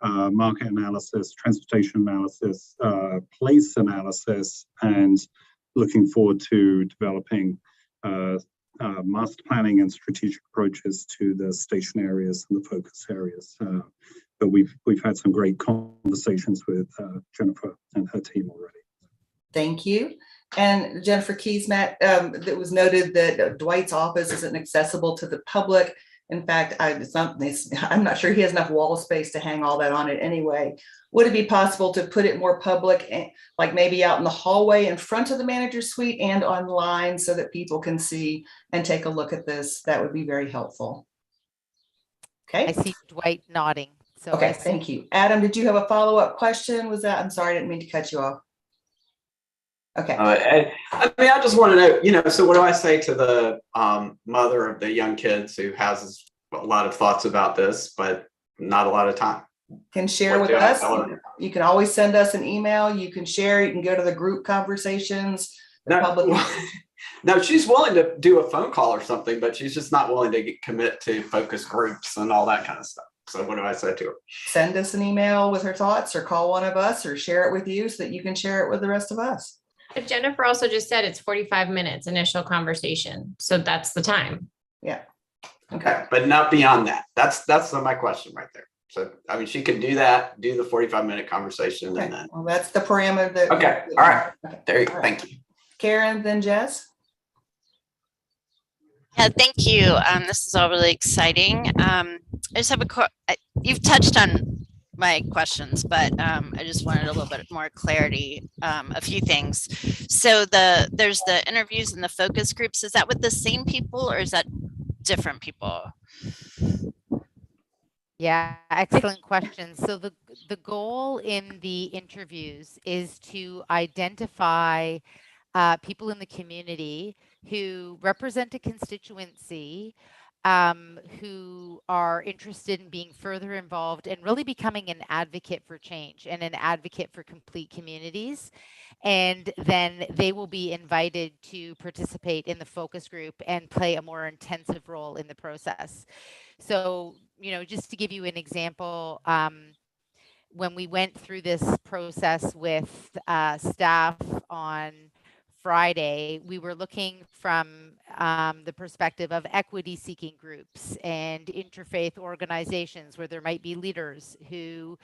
market analysis, transportation analysis, place analysis, and looking forward to developing master planning and strategic approaches to the station areas and the focus areas. But we've had some great conversations with Jennifer and her team already. Thank you. And Jennifer Keesmaat, it was noted that Dwight's office isn't accessible to the public. In fact, I'm not sure he has enough wall space to hang all that on it anyway. Would it be possible to put it more public, like maybe out in the hallway in front of the manager's suite and online so that people can see and take a look at this? That would be very helpful. Okay. I see Dwight nodding. So okay, thank you. Adam, did you have a follow-up question? Was that, I'm sorry, I didn't mean to cut you off. Okay. I mean, I just want to know, so what do I say to the mother of the young kids who has a lot of thoughts about this, but not a lot of time? Can share with us. You can always send us an email. You can share. You can go to the group conversations. No, she's willing to do a phone call or something, but she's just not willing to commit to focus groups and all that kind of stuff. So what do I say to her? Send us an email with her thoughts or call one of us or share it with you so that you can share it with the rest of us. But Jennifer also just said it's 45 minutes initial conversation. So that's the time. Yeah. Okay. But not beyond that. That's my question right there. So, I mean, she could do that, do the 45-minute conversation. Okay. And then. Well, that's the parameter that. Okay. All right. Okay. There you go. Thank you. Karen, then Jess. Yeah, thank you. This is all really exciting. I just have you've touched on my questions, but I just wanted a little bit more clarity, a few things. So there's the interviews and the focus groups. Is that with the same people or is that different people? Yeah, excellent question. So the goal in the interviews is to identify people in the community who represent a constituency, who are interested in being further involved and really becoming an advocate for change and an advocate for complete communities. And then they will be invited to participate in the focus group and play a more intensive role in the process. So, just to give you an example, when we went through this process with staff on Friday, we were looking from the perspective of equity-seeking groups and interfaith organizations where there might be leaders who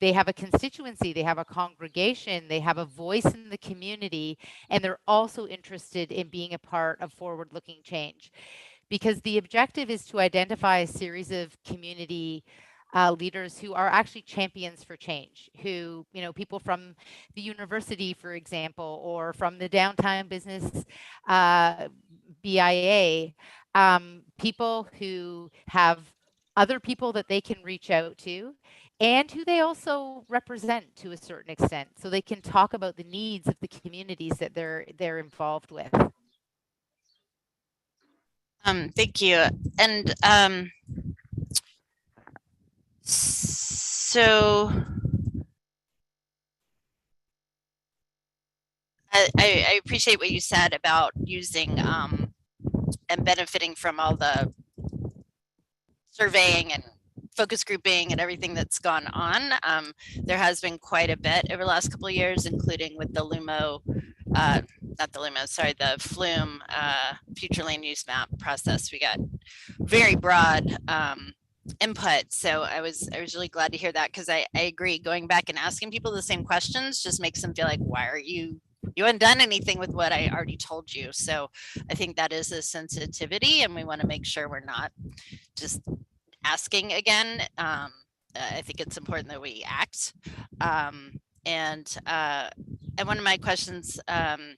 they have a constituency, they have a congregation, they have a voice in the community, and they're also interested in being a part of forward-looking change. Because the objective is to identify a series of community leaders who are actually champions for change, who, people from the university, for example, or from the downtown business BIA, people who have other people that they can reach out to and who they also represent to a certain extent, so they can talk about the needs of the communities that they're involved with. Thank you. And so I appreciate what you said about using and benefiting from all the surveying and focus grouping and everything that's gone on. There has been quite a bit over the last couple of years, including with the LUMO, not the LUMO, sorry, the FLUME future land use map process. We got very broad input. So I was really glad to hear that, because I agree, going back and asking people the same questions just makes them feel like, why are you haven't done anything with what I already told you. So I think that is a sensitivity, and we want to make sure we're not just asking again. I think it's important that we act. And one of my questions, and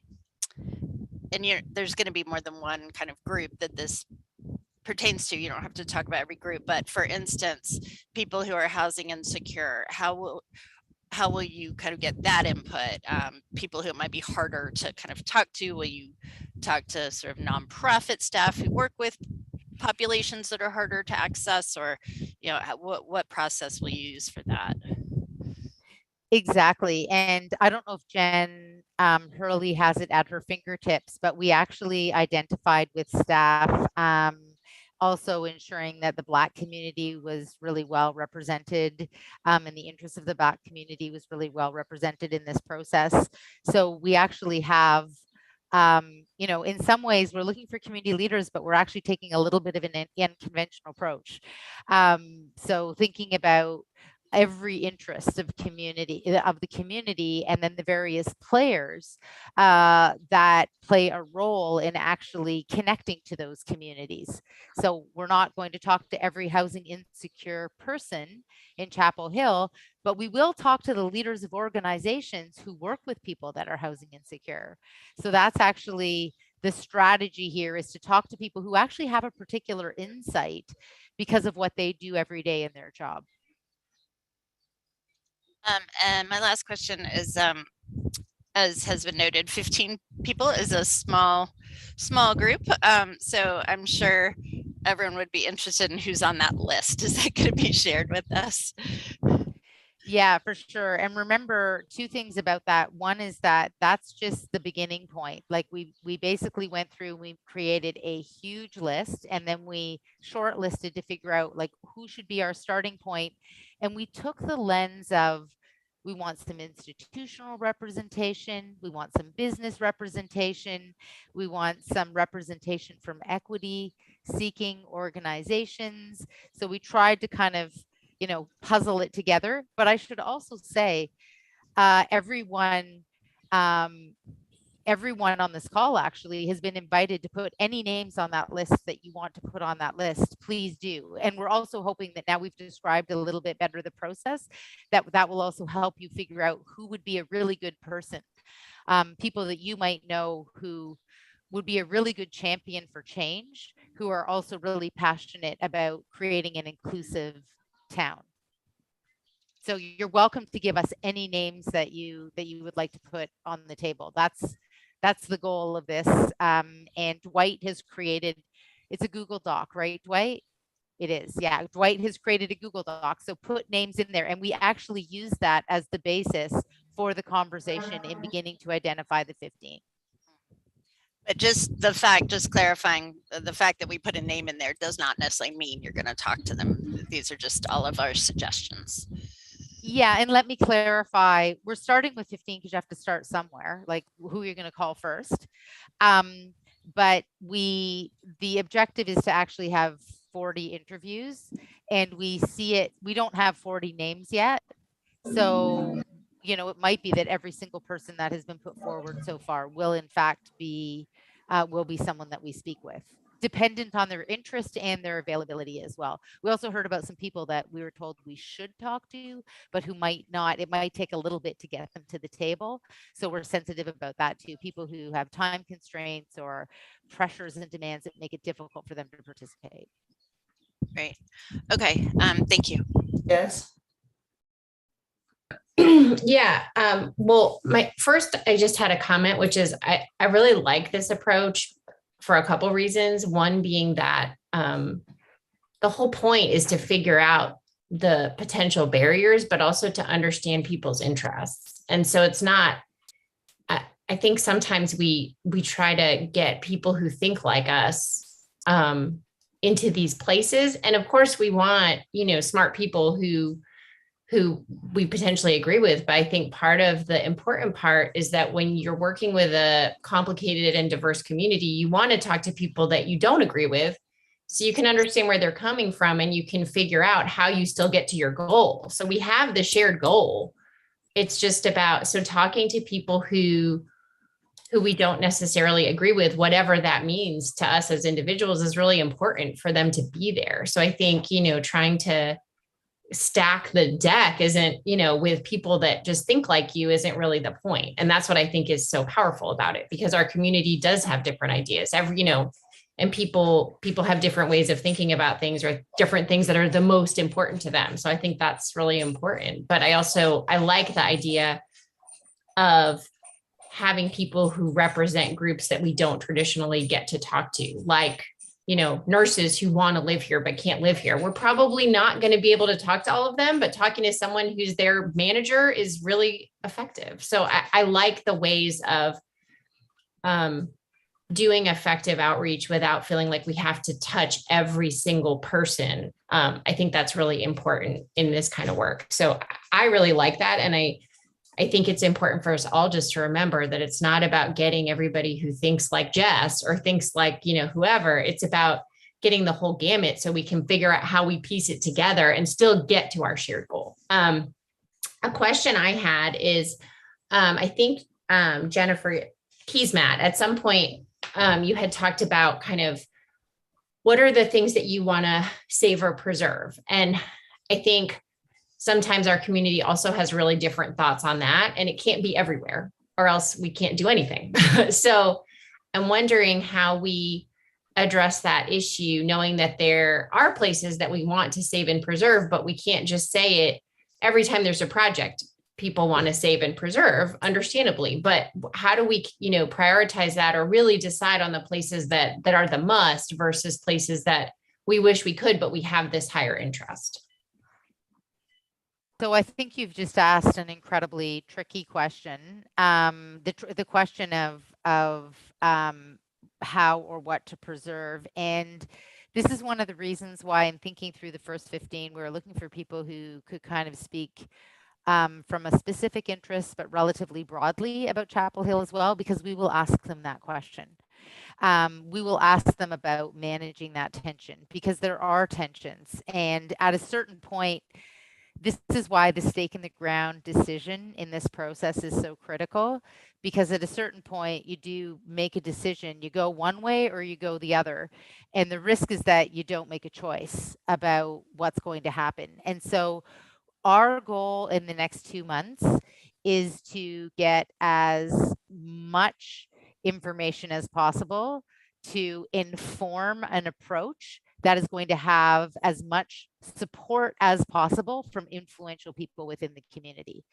there's going to be more than one kind of group that this pertains to. You don't have to talk about every group, but for instance, people who are housing insecure, how will you kind of get that input? People who it might be harder to kind of talk to, will you talk to sort of nonprofit staff who work with populations that are harder to access, or what process will you use for that? Exactly. And I don't know if Jen Hurley has it at her fingertips, but we actually identified with staff also ensuring that the Black community was really well represented, and the interests of the Black community was really well represented in this process. So we actually have, in some ways we're looking for community leaders, but we're actually taking a little bit of an unconventional approach. So thinking about every interest of the community, and then the various players that play a role in actually connecting to those communities. So we're not going to talk to every housing insecure person in Chapel Hill, but we will talk to the leaders of organizations who work with people that are housing insecure. So that's actually the strategy here, is to talk to people who actually have a particular insight because of what they do every day in their job. And my last question is, as has been noted, 15 people is a small group. So I'm sure everyone would be interested in who's on that list. Is that going to be shared with us? Yeah, for sure. And remember two things about that. One is that that's just the beginning point. Like we basically went through, we created a huge list, and then we shortlisted to figure out like who should be our starting point. And we took the lens of, we want some institutional representation, we want some business representation, we want some representation from equity seeking organizations. So we tried to kind of puzzle it together. But I should also say, everyone on this call actually has been invited to put any names on that list that you want to put on that list. Please do. And we're also hoping that now we've described a little bit better the process, that will also help you figure out who would be a really good person. People that you might know who would be a really good champion for change, who are also really passionate about creating an inclusive town. So you're welcome to give us any names that you would like to put on the table. That's the goal of this. And Dwight has created, it's a Google Doc, right, Dwight? It is, yeah. Dwight has created a Google Doc, so put names in there, and we actually use that as the basis for the conversation in beginning to identify the 15. But just clarifying, the fact that we put a name in there does not necessarily mean you're going to talk to them. These are just all of our suggestions. Yeah, and let me clarify, we're starting with 15 because you have to start somewhere, like who you're going to call first. But the objective is to actually have 40 interviews, and we don't have 40 names yet. So, it might be that every single person that has been put forward so far will in fact be someone that we speak with, dependent on their interest and their availability as well. We also heard about some people that we were told we should talk to, but who might not. It might take a little bit to get them to the table. So we're sensitive about that too. People who have time constraints or pressures and demands that make it difficult for them to participate. Great. Okay. Thank you. Yes. Yeah. Well, I just had a comment, which is I really like this approach for a couple reasons. One being that the whole point is to figure out the potential barriers, but also to understand people's interests. And so it's not, I think sometimes we try to get people who think like us into these places. And of course we want, smart people who we potentially agree with. But I think part of the important part is that when you're working with a complicated and diverse community, you want to talk to people that you don't agree with, so you can understand where they're coming from and you can figure out how you still get to your goal. So we have the shared goal. It's just about, talking to people who we don't necessarily agree with, whatever that means to us as individuals, is really important for them to be there. So I think, trying to stack the deck isn't, with people that just think like you, isn't really the point. And that's what I think is so powerful about it, because our community does have different ideas, and people have different ways of thinking about things, or different things that are the most important to them. So I think that's really important. But I like the idea of having people who represent groups that we don't traditionally get to talk to, like, nurses who want to live here but can't live here. We're probably not going to be able to talk to all of them, but talking to someone who's their manager is really effective. So I like the ways of doing effective outreach without feeling like we have to touch every single person. I think that's really important in this kind of work. So I really like that. And I think it's important for us all just to remember that it's not about getting everybody who thinks like Jess or thinks like, whoever. It's about getting the whole gamut so we can figure out how we piece it together and still get to our shared goal. A question I had is, I think Jennifer Keesmaat, at some point, you had talked about kind of what are the things that you want to save or preserve. And I think sometimes our community also has really different thoughts on that, and it can't be everywhere, or else we can't do anything. So I'm wondering how we address that issue, knowing that there are places that we want to save and preserve, but we can't just say it every time there's a project people want to save and preserve, understandably. But how do we, prioritize that, or really decide on the places that are the must versus places that we wish we could, but we have this higher interest? So I think you've just asked an incredibly tricky question. The question of how or what to preserve. And this is one of the reasons why, in thinking through the first 15, we were looking for people who could kind of speak from a specific interest, but relatively broadly about Chapel Hill as well, because we will ask them that question. We will ask them about managing that tension, because there are tensions. And at a certain point, this is why the stake in the ground decision in this process is so critical, because at a certain point you do make a decision, you go one way or you go the other. And the risk is that you don't make a choice about what's going to happen. And so our goal in the next 2 months is to get as much information as possible to inform an approach that is going to have as much support as possible from influential people within the community.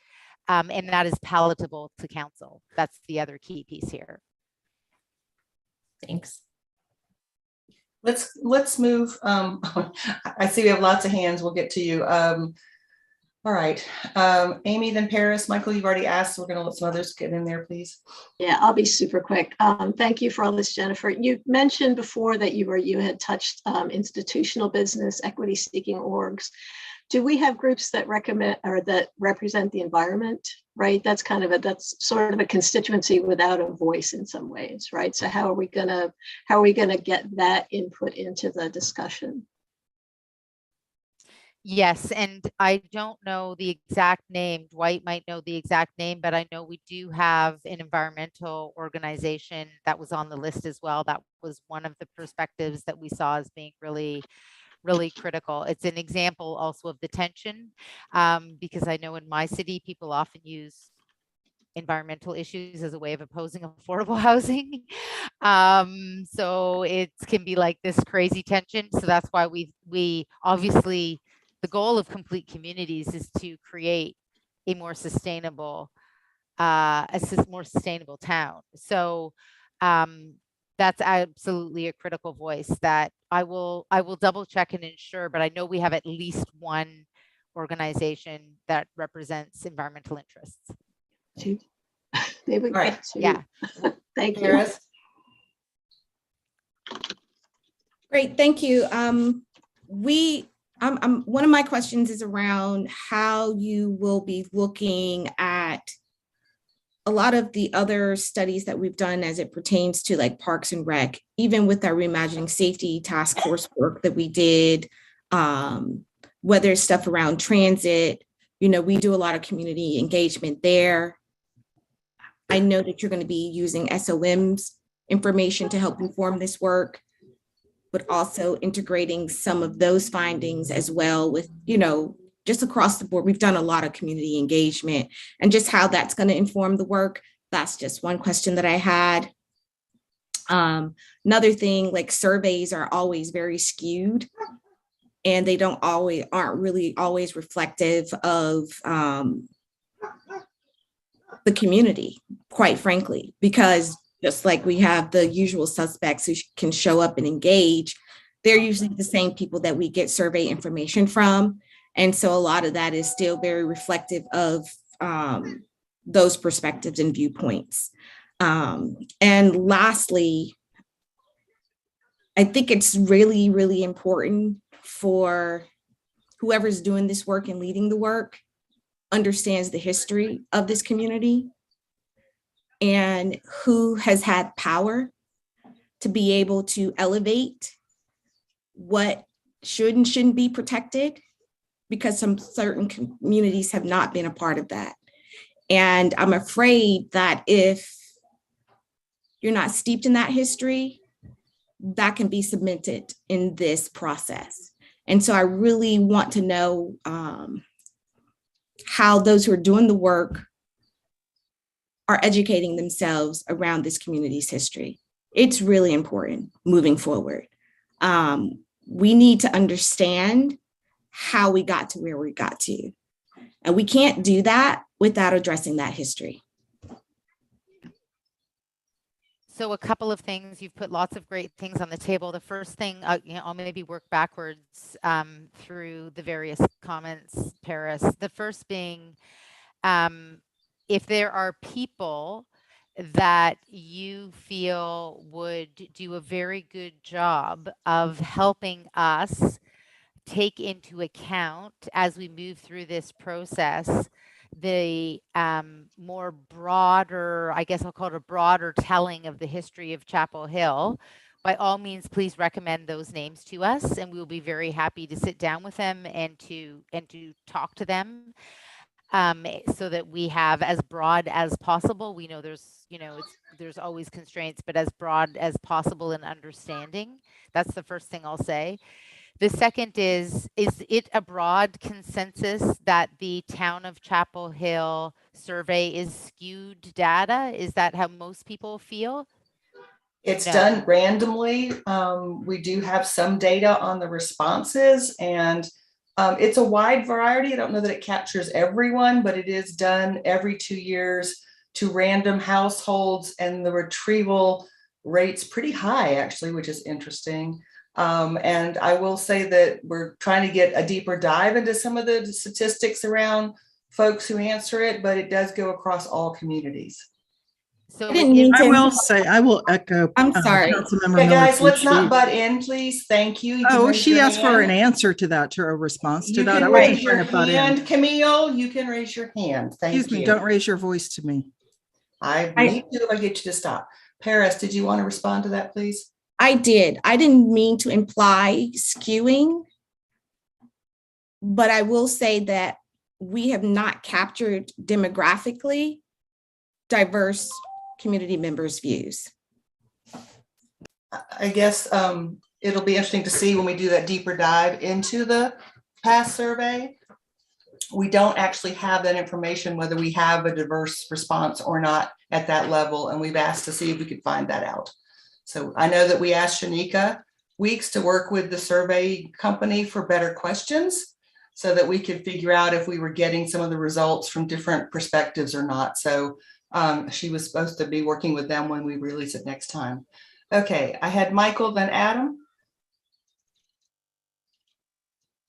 And that is palatable to council. That's the other key piece here. Thanks. Let's move. I see we have lots of hands. We'll get to you. All right. Amy, then Paris. Michael, you've already asked. So we're going to let some others get in there, please. Yeah, I'll be super quick. Thank you for all this, Jennifer. You mentioned before that you had touched institutional business, equity-seeking orgs. Do we have groups that recommend or that represent the environment? Right, that's sort of a constituency without a voice in some ways, right? So how are we gonna get that input into the discussion? Yes, and I don't know the exact name. Dwight might know the exact name, but I know we do have an environmental organization that was on the list as well. That was one of the perspectives that we saw as being really, really critical. It's an example also of the tension, because I know in my city, people often use environmental issues as a way of opposing affordable housing. So it can be like this crazy tension. So that's why we obviously, the goal of complete communities is to create a more sustainable town. So that's absolutely a critical voice that I will double check and ensure, but I know we have at least one organization that represents environmental interests. They would Right. get to. Yeah. Thank you. Paris? Great, thank you. One of my questions is around how you will be looking at a lot of the other studies that we've done as it pertains to like Parks and Rec, even with our Reimagining Safety Task Force work that we did, whether it's stuff around transit, we do a lot of community engagement there. I know that you're going to be using SOM's information to help inform this work, but also integrating some of those findings as well with, just across the board. We've done a lot of community engagement and just how that's going to inform the work. That's just one question that I had. Another thing, like surveys are always very skewed and they aren't really always reflective of the community, quite frankly, because just like we have the usual suspects who can show up and engage, they're usually the same people that we get survey information from. And so a lot of that is still very reflective of those perspectives and viewpoints. And lastly, I think it's really, really important for whoever's doing this work and leading the work understands the history of this community and who has had power to be able to elevate what should and shouldn't be protected, because some certain communities have not been a part of that. And I'm afraid that if you're not steeped in that history, that can be cemented in this process. And so I really want to know how those who are doing the work are educating themselves around this community's history. It's really important moving forward. We need to understand how we got to where we got to. And we can't do that without addressing that history. So a couple of things, you've put lots of great things on the table. The first thing, I'll maybe work backwards through the various comments, Paris. The first being, if there are people that you feel would do a very good job of helping us take into account as we move through this process, the more broader, I guess I'll call it a broader telling of the history of Chapel Hill, by all means, please recommend those names to us, and we will be very happy to sit down with them and to talk to them, so that we have as broad as possible. We know there's always constraints, but as broad as possible in understanding. That's the first thing I'll say. The second is it a broad consensus that the town of Chapel Hill survey is skewed data? Is that how most people feel? It's done randomly. We do have some data on the responses, and it's a wide variety. I don't know that it captures everyone, but it is done every 2 years to random households, and the retrieval rate's pretty high, actually, which is interesting. And I will say that we're trying to get a deeper dive into some of the statistics around folks who answer it, but it does go across all communities. So I will echo. I'm sorry. Yeah, guys, let's not butt in, please. Thank you. She asked for an answer to that, to a response to that. You can raise your hand, Camille. You can raise your hand. Thank you. Excuse me, don't raise your voice to me. I need to if I get you to stop. Paris, did you want to respond to that, please? I did. I didn't mean to imply skewing, but I will say that we have not captured demographically diverse community members' views. I guess it'll be interesting to see when we do that deeper dive into the past survey. We don't actually have that information, whether we have a diverse response or not at that level. And we've asked to see if we could find that out. So I know that we asked Shanika Weeks to work with the survey company for better questions so that we could figure out if we were getting some of the results from different perspectives or not. So she was supposed to be working with them when we release it next time. Okay, I had Michael, then Adam.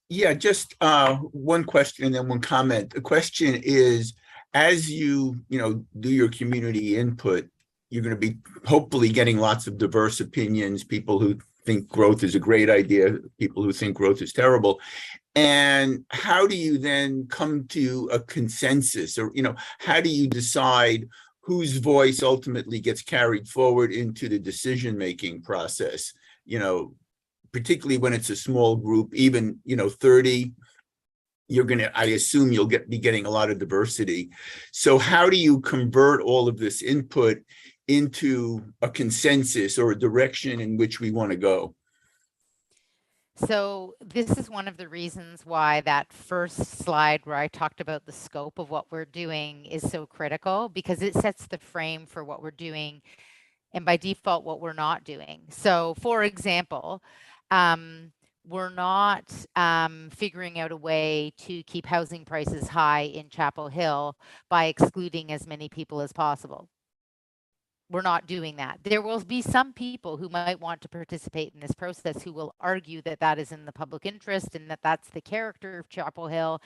Yeah, just one question and then one comment. The question is, as you do your community input, you're going to be hopefully getting lots of diverse opinions, people who think growth is a great idea, people who think growth is terrible. And how do you then come to a consensus, or how do you decide whose voice ultimately gets carried forward into the decision-making process? Particularly when it's a small group, even 30, I assume you'll be getting a lot of diversity. So how do you convert all of this input into a consensus or a direction in which we want to go? So this is one of the reasons why that first slide where I talked about the scope of what we're doing is so critical, because it sets the frame for what we're doing and by default what we're not doing. So for example, we're not figuring out a way to keep housing prices high in Chapel Hill by excluding as many people as possible. We're not doing that. There will be some people who might want to participate in this process who will argue that that is in the public interest and that that's the character of Chapel Hill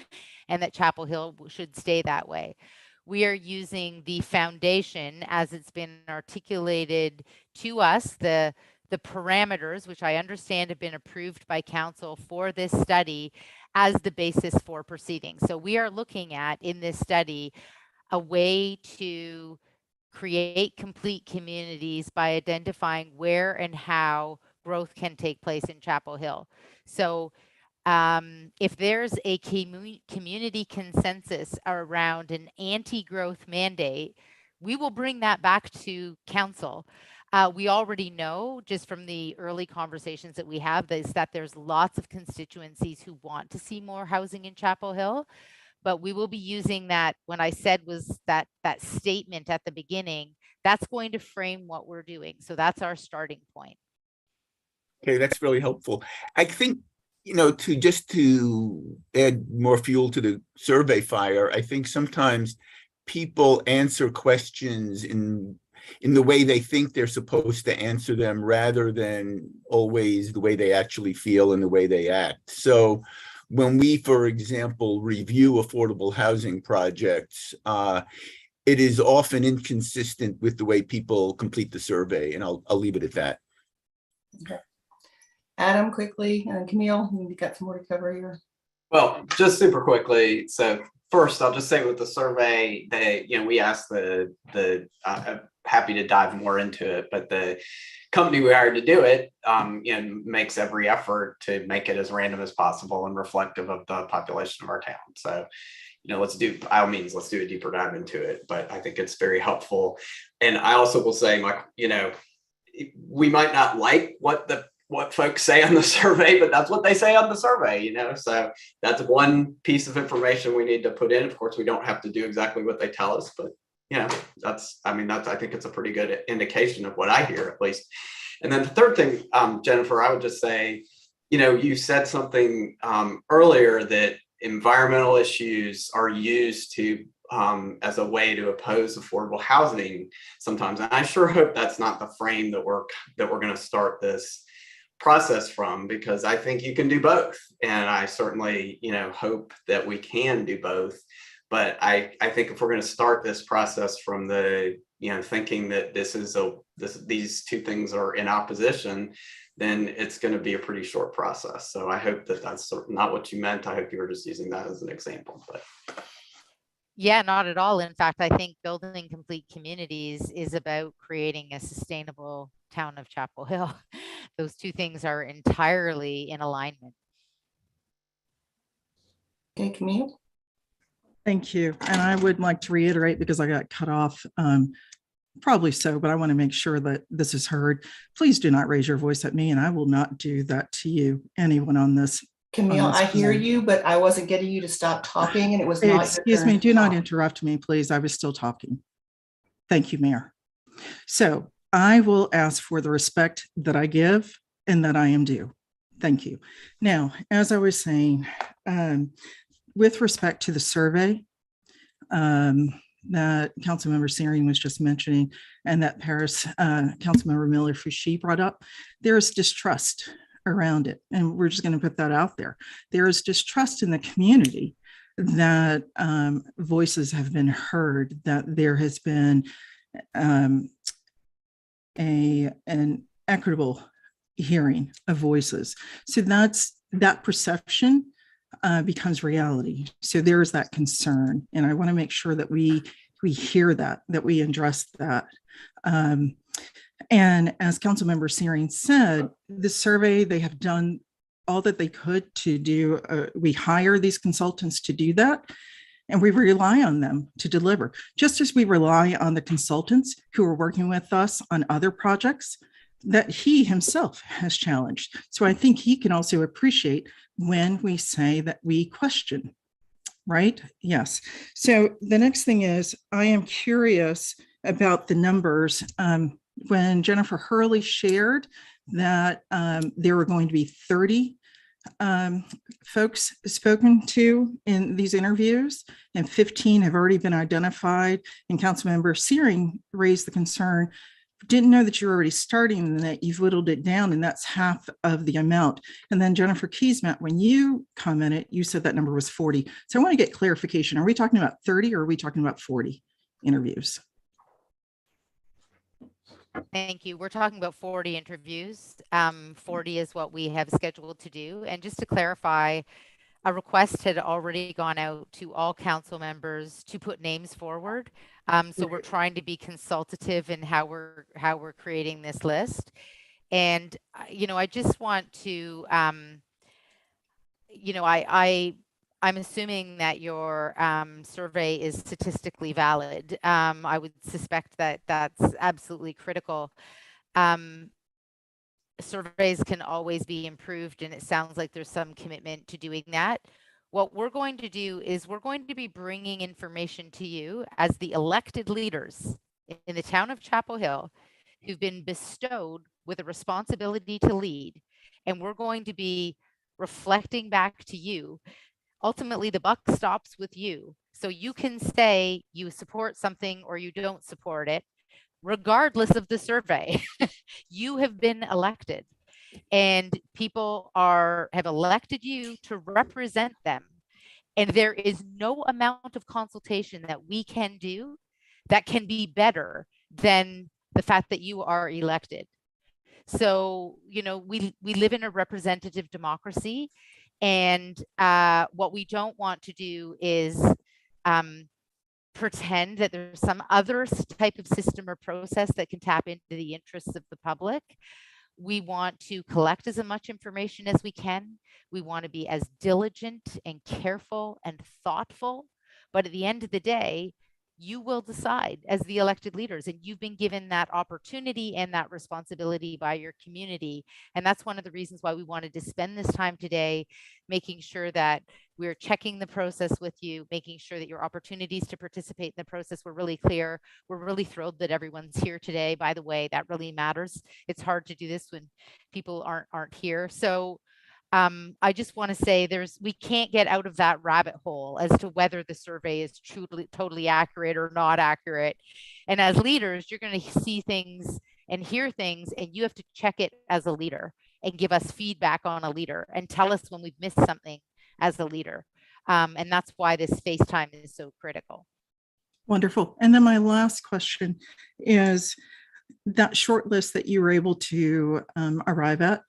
and that Chapel Hill should stay that way. We are using the foundation as it's been articulated to us, the parameters, which I understand have been approved by council for this study, as the basis for proceeding. So we are looking at, in this study, a way to create complete communities by identifying where and how growth can take place in Chapel Hill. So if there's a community consensus around an anti-growth mandate, we will bring that back to council. We already know, just from the early conversations that we have, is that there's lots of constituencies who want to see more housing in Chapel Hill. But we will be using that, when I said was that statement at the beginning, that's going to frame what we're doing. So that's our starting point. Okay, that's really helpful. I think, to add more fuel to the survey fire, I think sometimes people answer questions in the way they think they're supposed to answer them, rather than always the way they actually feel and the way they act. So when we, for example, review affordable housing projects, it is often inconsistent with the way people complete the survey, and I'll leave it at that. Okay. Adam, quickly, and Camille, you got some more to cover here. Well, just super quickly. So first, I'll just say with the survey, we asked happy to dive more into it, but the company we hired to do it, makes every effort to make it as random as possible and reflective of the population of our town. So, by all means, let's do a deeper dive into it. But I think it's very helpful. And I also will say, we might not like what folks say on the survey, but that's what they say on the survey, so that's one piece of information we need to put in. Of course, we don't have to do exactly what they tell us, but I think it's a pretty good indication of what I hear, at least. And then the third thing, Jennifer, I would just say, you said something earlier that environmental issues are used to as a way to oppose affordable housing sometimes. And I sure hope that's not the frame that we're going to start this process from, because I think you can do both. And I certainly, hope that we can do both. But I think if we're going to start this process from the, thinking that these two things are in opposition, then it's going to be a pretty short process. So I hope that that's not what you meant. I hope you were just using that as an example. But yeah, not at all. In fact, I think building complete communities is about creating a sustainable town of Chapel Hill. Those two things are entirely in alignment. Okay, Camille. Thank you. And I would like to reiterate, because I got cut off, probably so, but I want to make sure that this is heard. Please do not raise your voice at me, and I will not do that to you, anyone on this. Camille, I hear you, but I wasn't getting you to stop talking, and it was not. Excuse me, do not interrupt me, please. I was still talking. Thank you, Mayor. So I will ask for the respect that I give and that I am due. Thank you. Now, as I was saying, with respect to the survey that Councilmember Searing was just mentioning, and that Paris, Councilmember Miller-Fouché brought up, there is distrust around it. And we're just going to put that out there. There is distrust in the community that voices have been heard, that there has been an equitable hearing of voices. So that perception becomes reality. So there is that concern. And I want to make sure that we hear that we address that. And as Councilmember Searing said, the survey, they have done all that they could to do. We hire these consultants to do that, and we rely on them to deliver, just as we rely on the consultants who are working with us on other projects that he himself has challenged. So I think he can also appreciate when we say that we question, right? Yes. So the next thing is, I am curious about the numbers. When Jennifer Hurley shared that there were going to be 30 folks spoken to in these interviews, and 15 have already been identified, and Councilmember Searing raised the concern, didn't know that you're already starting and that you've whittled it down, and that's half of the amount. And then Jennifer Keesmaat, when you commented, you said that number was 40. So I want to get clarification. Are we talking about 30 or are we talking about 40 interviews? Thank you. We're talking about 40 interviews. 40 is what we have scheduled to do. And just to clarify, a request had already gone out to all council members to put names forward. So we're trying to be consultative in how we're creating this list. And I just want to, I'm assuming that your survey is statistically valid. I would suspect that that's absolutely critical. Surveys can always be improved, and it sounds like there's some commitment to doing that. What we're going to do is we're going to be bringing information to you as the elected leaders in the town of Chapel Hill who've been bestowed with a responsibility to lead, and we're going to be reflecting back to you. Ultimately, the buck stops with you. So you can say you support something or you don't support it, regardless of the survey. You have been elected, and people have elected you to represent them. And there is no amount of consultation that we can do that can be better than the fact that you are elected. So, we live in a representative democracy. And what we don't want to do is pretend that there's some other type of system or process that can tap into the interests of the public. We want to collect as much information as we can. We want to be as diligent and careful and thoughtful. But at the end of the day, you will decide as the elected leaders, and you've been given that opportunity and that responsibility by your community. And that's one of the reasons why we wanted to spend this time today, making sure that we're checking the process with you, making sure that your opportunities to participate in the process were really clear. We're really thrilled that everyone's here today. By the way, that really matters. It's hard to do this when people aren't here. So I just want to say we can't get out of that rabbit hole as to whether the survey is truly totally accurate or not accurate. And as leaders, you're going to see things and hear things, and you have to check it as a leader and give us feedback on a leader and tell us when we've missed something as a leader. And that's why this FaceTime is so critical. Wonderful. And then my last question is that short list that you were able to arrive at.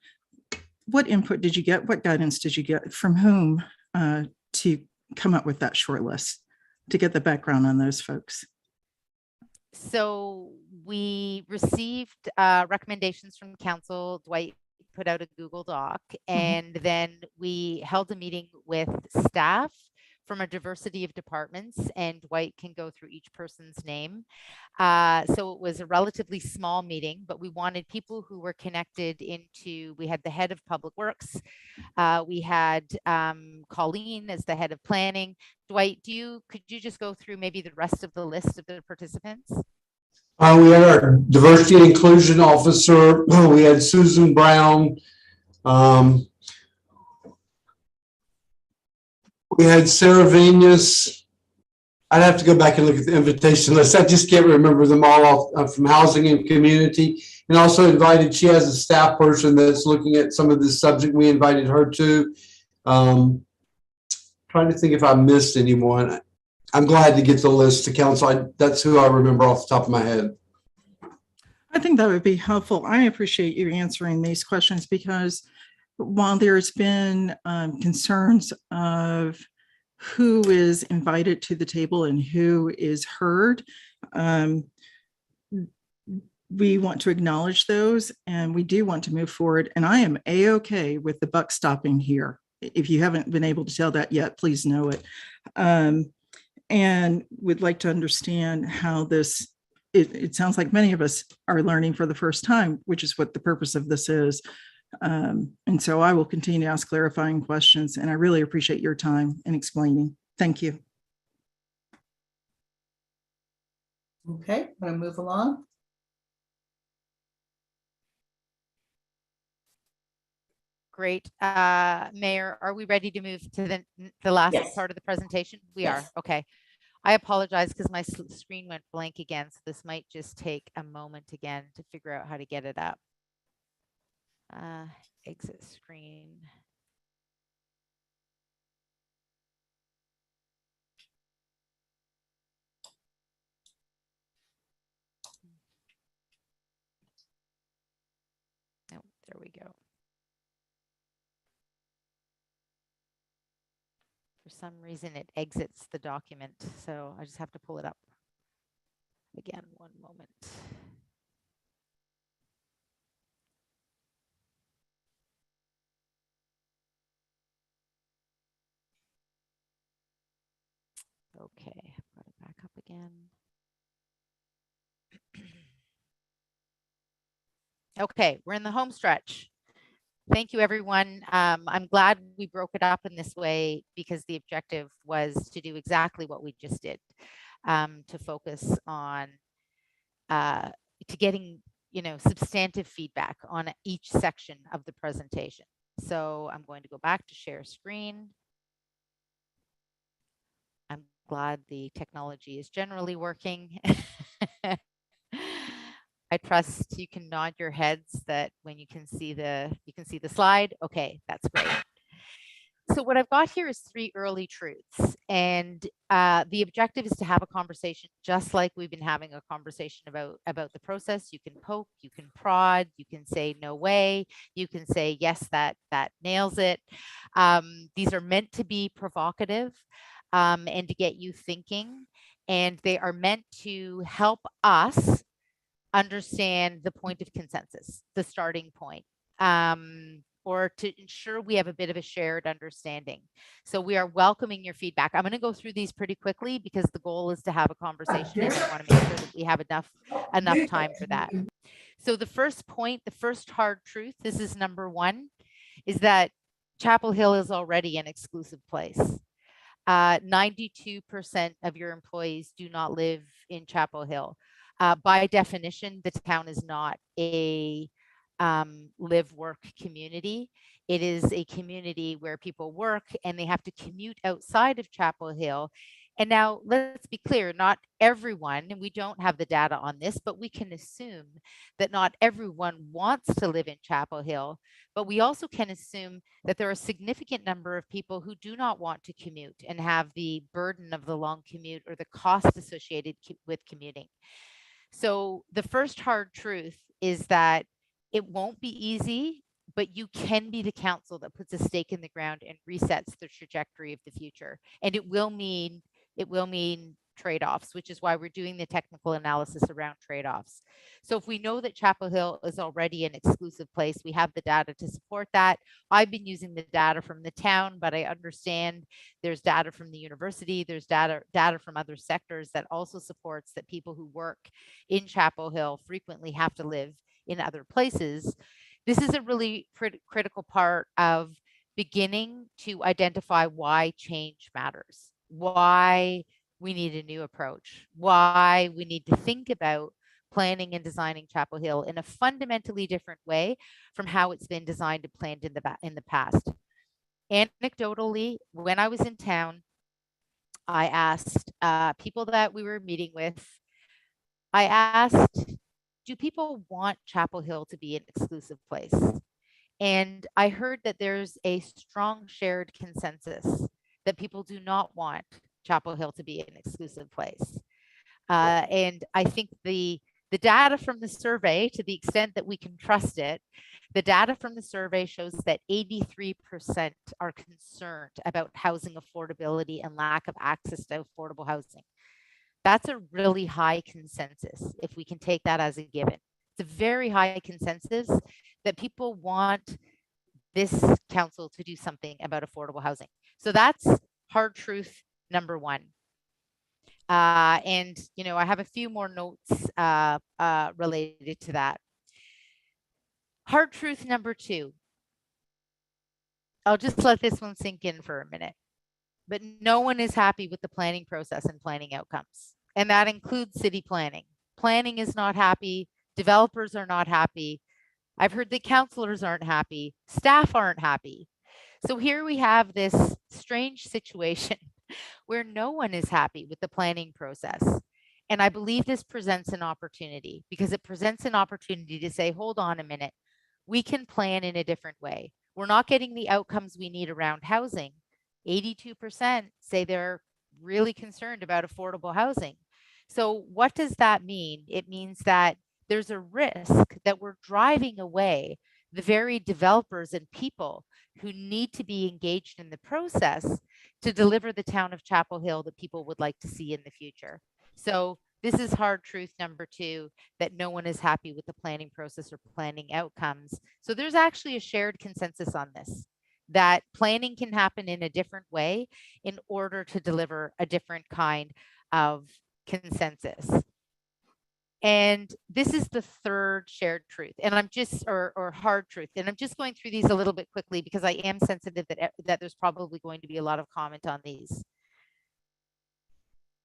What input did you get? What guidance did you get from whom to come up with that short list, to get the background on those folks? So we received recommendations from council. Dwight put out a Google Doc, and then we held a meeting with staff from a diversity of departments, and Dwight can go through each person's name. So it was a relatively small meeting, but we wanted people who were connected into, we had the head of public works, we had Colleen as the head of planning. Dwight, could you just go through maybe the rest of the list of the participants? We had our diversity and inclusion officer. We had Susan Brown. We had Sarah Venus. I'd have to go back and look at the invitation list. I just can't remember them all off, from housing and community. And also invited, she has a staff person that's looking at some of this subject. We invited her to. Trying to think if I missed anyone. I'm glad to get the list to council. That's who I remember off the top of my head. I think that would be helpful. I appreciate you answering these questions, because while there's been concerns of who is invited to the table and who is heard, we want to acknowledge those, and we do want to move forward. And I am A-okay with the buck stopping here. If you haven't been able to tell that yet, please know it. And would like to understand how this, it sounds like many of us are learning for the first time, which is what the purpose of this is. And so I will continue to ask clarifying questions, and I really appreciate your time in explaining. Thank you. Okay, I'm going to move along. Great. Mayor, are we ready to move to the last Yes. part of the presentation? We Yes. are. Okay. I apologize because my screen went blank again, so this might just take a moment again to figure out how to get it up. Exit screen. Oh, there we go. For some reason, it exits the document, so I just have to pull it up again. One moment. Okay, brought it back up again. Okay, we're in the home stretch. Thank you, everyone. I'm glad we broke it up in this way, because the objective was to do exactly what we just did, to focus on to getting, substantive feedback on each section of the presentation. So I'm going to go back to share screen. I'm glad the technology is generally working. I trust you can nod your heads that when you can see the slide. Okay, that's great. So what I've got here is 3 early truths, and the objective is to have a conversation just like we've been having a conversation about the process. You can poke, you can prod, you can say no way, you can say yes, that nails it. These are meant to be provocative and to get you thinking, and they are meant to help us understand the point of consensus, the starting point, or to ensure we have a bit of a shared understanding. So we are welcoming your feedback. I'm going to go through these pretty quickly because the goal is to have a conversation, and I want to make sure that we have enough time for that. So the first point, the first hard truth, this is number 1, is that Chapel Hill is already an exclusive place. 92% of your employees do not live in Chapel Hill. By definition, the town is not a live-work community. It is a community where people work and they have to commute outside of Chapel Hill. And now let's be clear, not everyone, and we don't have the data on this, but we can assume that not everyone wants to live in Chapel Hill, but we also can assume that there are a significant number of people who do not want to commute and have the burden of the long commute or the cost associated with commuting. So the first hard truth is that it won't be easy, but you can be the council that puts a stake in the ground and resets the trajectory of the future. And it will mean trade-offs, which is why we're doing the technical analysis around trade-offs. So if we know that Chapel Hill is already an exclusive place, we have the data to support that. I've been using the data from the town, but I understand there's data from the university, there's data from other sectors that also supports that people who work in Chapel Hill frequently have to live in other places. This is a really critical part of beginning to identify why change matters, why we need a new approach, why we need to think about planning and designing Chapel Hill in a fundamentally different way from how it's been designed and planned in the past. Anecdotally, when I was in town, I asked people that we were meeting with, I asked, do people want Chapel Hill to be an exclusive place? And I heard that there's a strong shared consensus that people do not want Chapel Hill to be an exclusive place. And I think the data from the survey, to the extent that we can trust it, the data from the survey shows that 83% are concerned about housing affordability and lack of access to affordable housing. That's a really high consensus, if we can take that as a given. It's a very high consensus that people want this council to do something about affordable housing. So that's hard truth number one. And, you know, I have a few more notes related to that. Hard truth number two. I'll just let this one sink in for a minute. But no one is happy with the planning process and planning outcomes. And that includes city planning. Planning is not happy. Developers are not happy. I've heard that councilors aren't happy. Staff aren't happy. So here we have this strange situation where no one is happy with the planning process. And I believe this presents an opportunity, because it presents an opportunity to say, hold on a minute, we can plan in a different way. We're not getting the outcomes we need around housing. 82% say they're really concerned about affordable housing. So what does that mean? It means that there's a risk that we're driving away the very developers and people who need to be engaged in the process to deliver the town of Chapel Hill that people would like to see in the future. So this is hard truth number two, that no one is happy with the planning process or planning outcomes. So there's actually a shared consensus on this, that planning can happen in a different way in order to deliver a different kind of consensus. And this is the third shared truth, and I'm just, or hard truth. And I'm just going through these a little bit quickly because I am sensitive that there's probably going to be a lot of comment on these.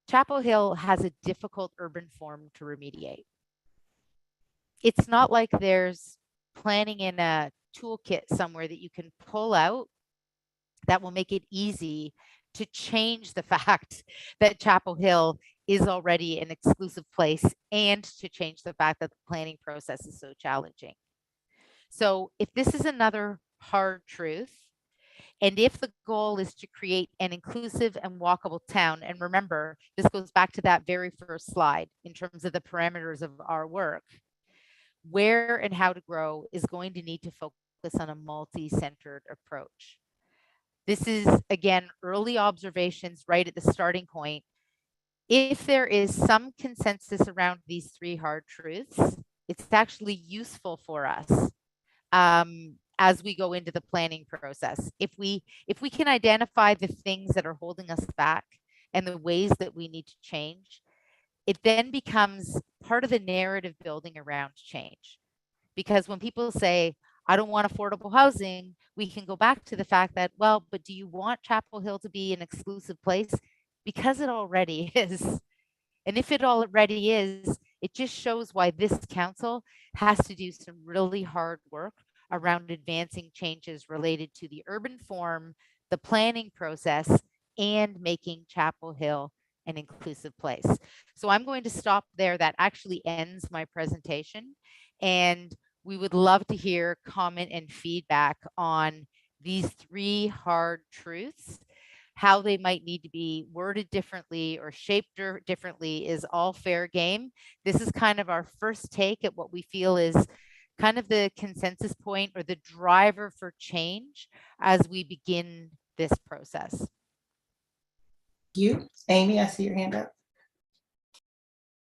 Chapel Hill has a difficult urban form to remediate. It's not like there's planning in a toolkit somewhere that you can pull out that will make it easy to change the fact that Chapel Hill is already an exclusive place, and to change the fact that the planning process is so challenging. So if this is another hard truth, and if the goal is to create an inclusive and walkable town, and remember, this goes back to that very first slide in terms of the parameters of our work, where and how to grow is going to need to focus on a multi-centered approach. This is, again, early observations right at the starting point. If there is some consensus around these three hard truths, it's actually useful for us as we go into the planning process. If we can identify the things that are holding us back and the ways that we need to change, it then becomes part of the narrative building around change. Because when people say, I don't want affordable housing, we can go back to the fact that, well, but do you want Chapel Hill to be an exclusive place? Because it already is. And if it already is, it just shows why this council has to do some really hard work around advancing changes related to the urban form, the planning process, and making Chapel Hill an inclusive place. So I'm going to stop there. That actually ends my presentation. And we would love to hear comment and feedback on these three hard truths. How they might need to be worded differently or shaped differently is all fair game. This is kind of our first take at what we feel is kind of the consensus point or the driver for change as we begin this process. You, Amy, I see your hand up.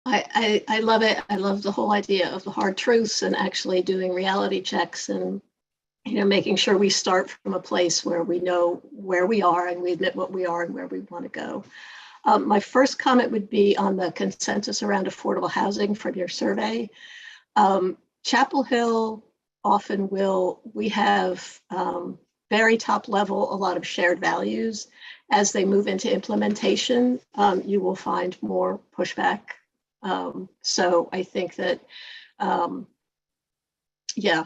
I love it. I love the whole idea of the hard truths and actually doing reality checks and, making sure we start from a place where we know where we are and we admit what we are and where we want to go. My first comment would be on the consensus around affordable housing from your survey. Chapel Hill often we have very top level, a lot of shared values. As they move into implementation, you will find more pushback. So I think that,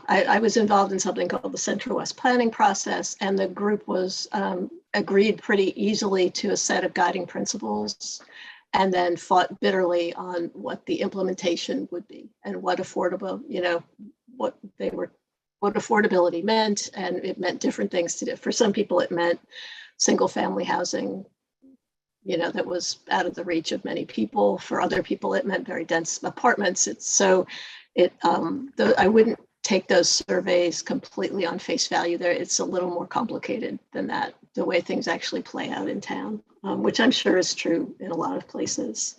I was involved in something called the Central West Planning Process, and the group was agreed pretty easily to a set of guiding principles and then fought bitterly on what the implementation would be and what affordable, what affordability meant. And it meant different things to do. For some people, it meant single family housing, that was out of the reach of many people. For other people, it meant very dense apartments. I wouldn't take those surveys completely on face value there. It's a little more complicated than that, the way things actually play out in town, which I'm sure is true in a lot of places.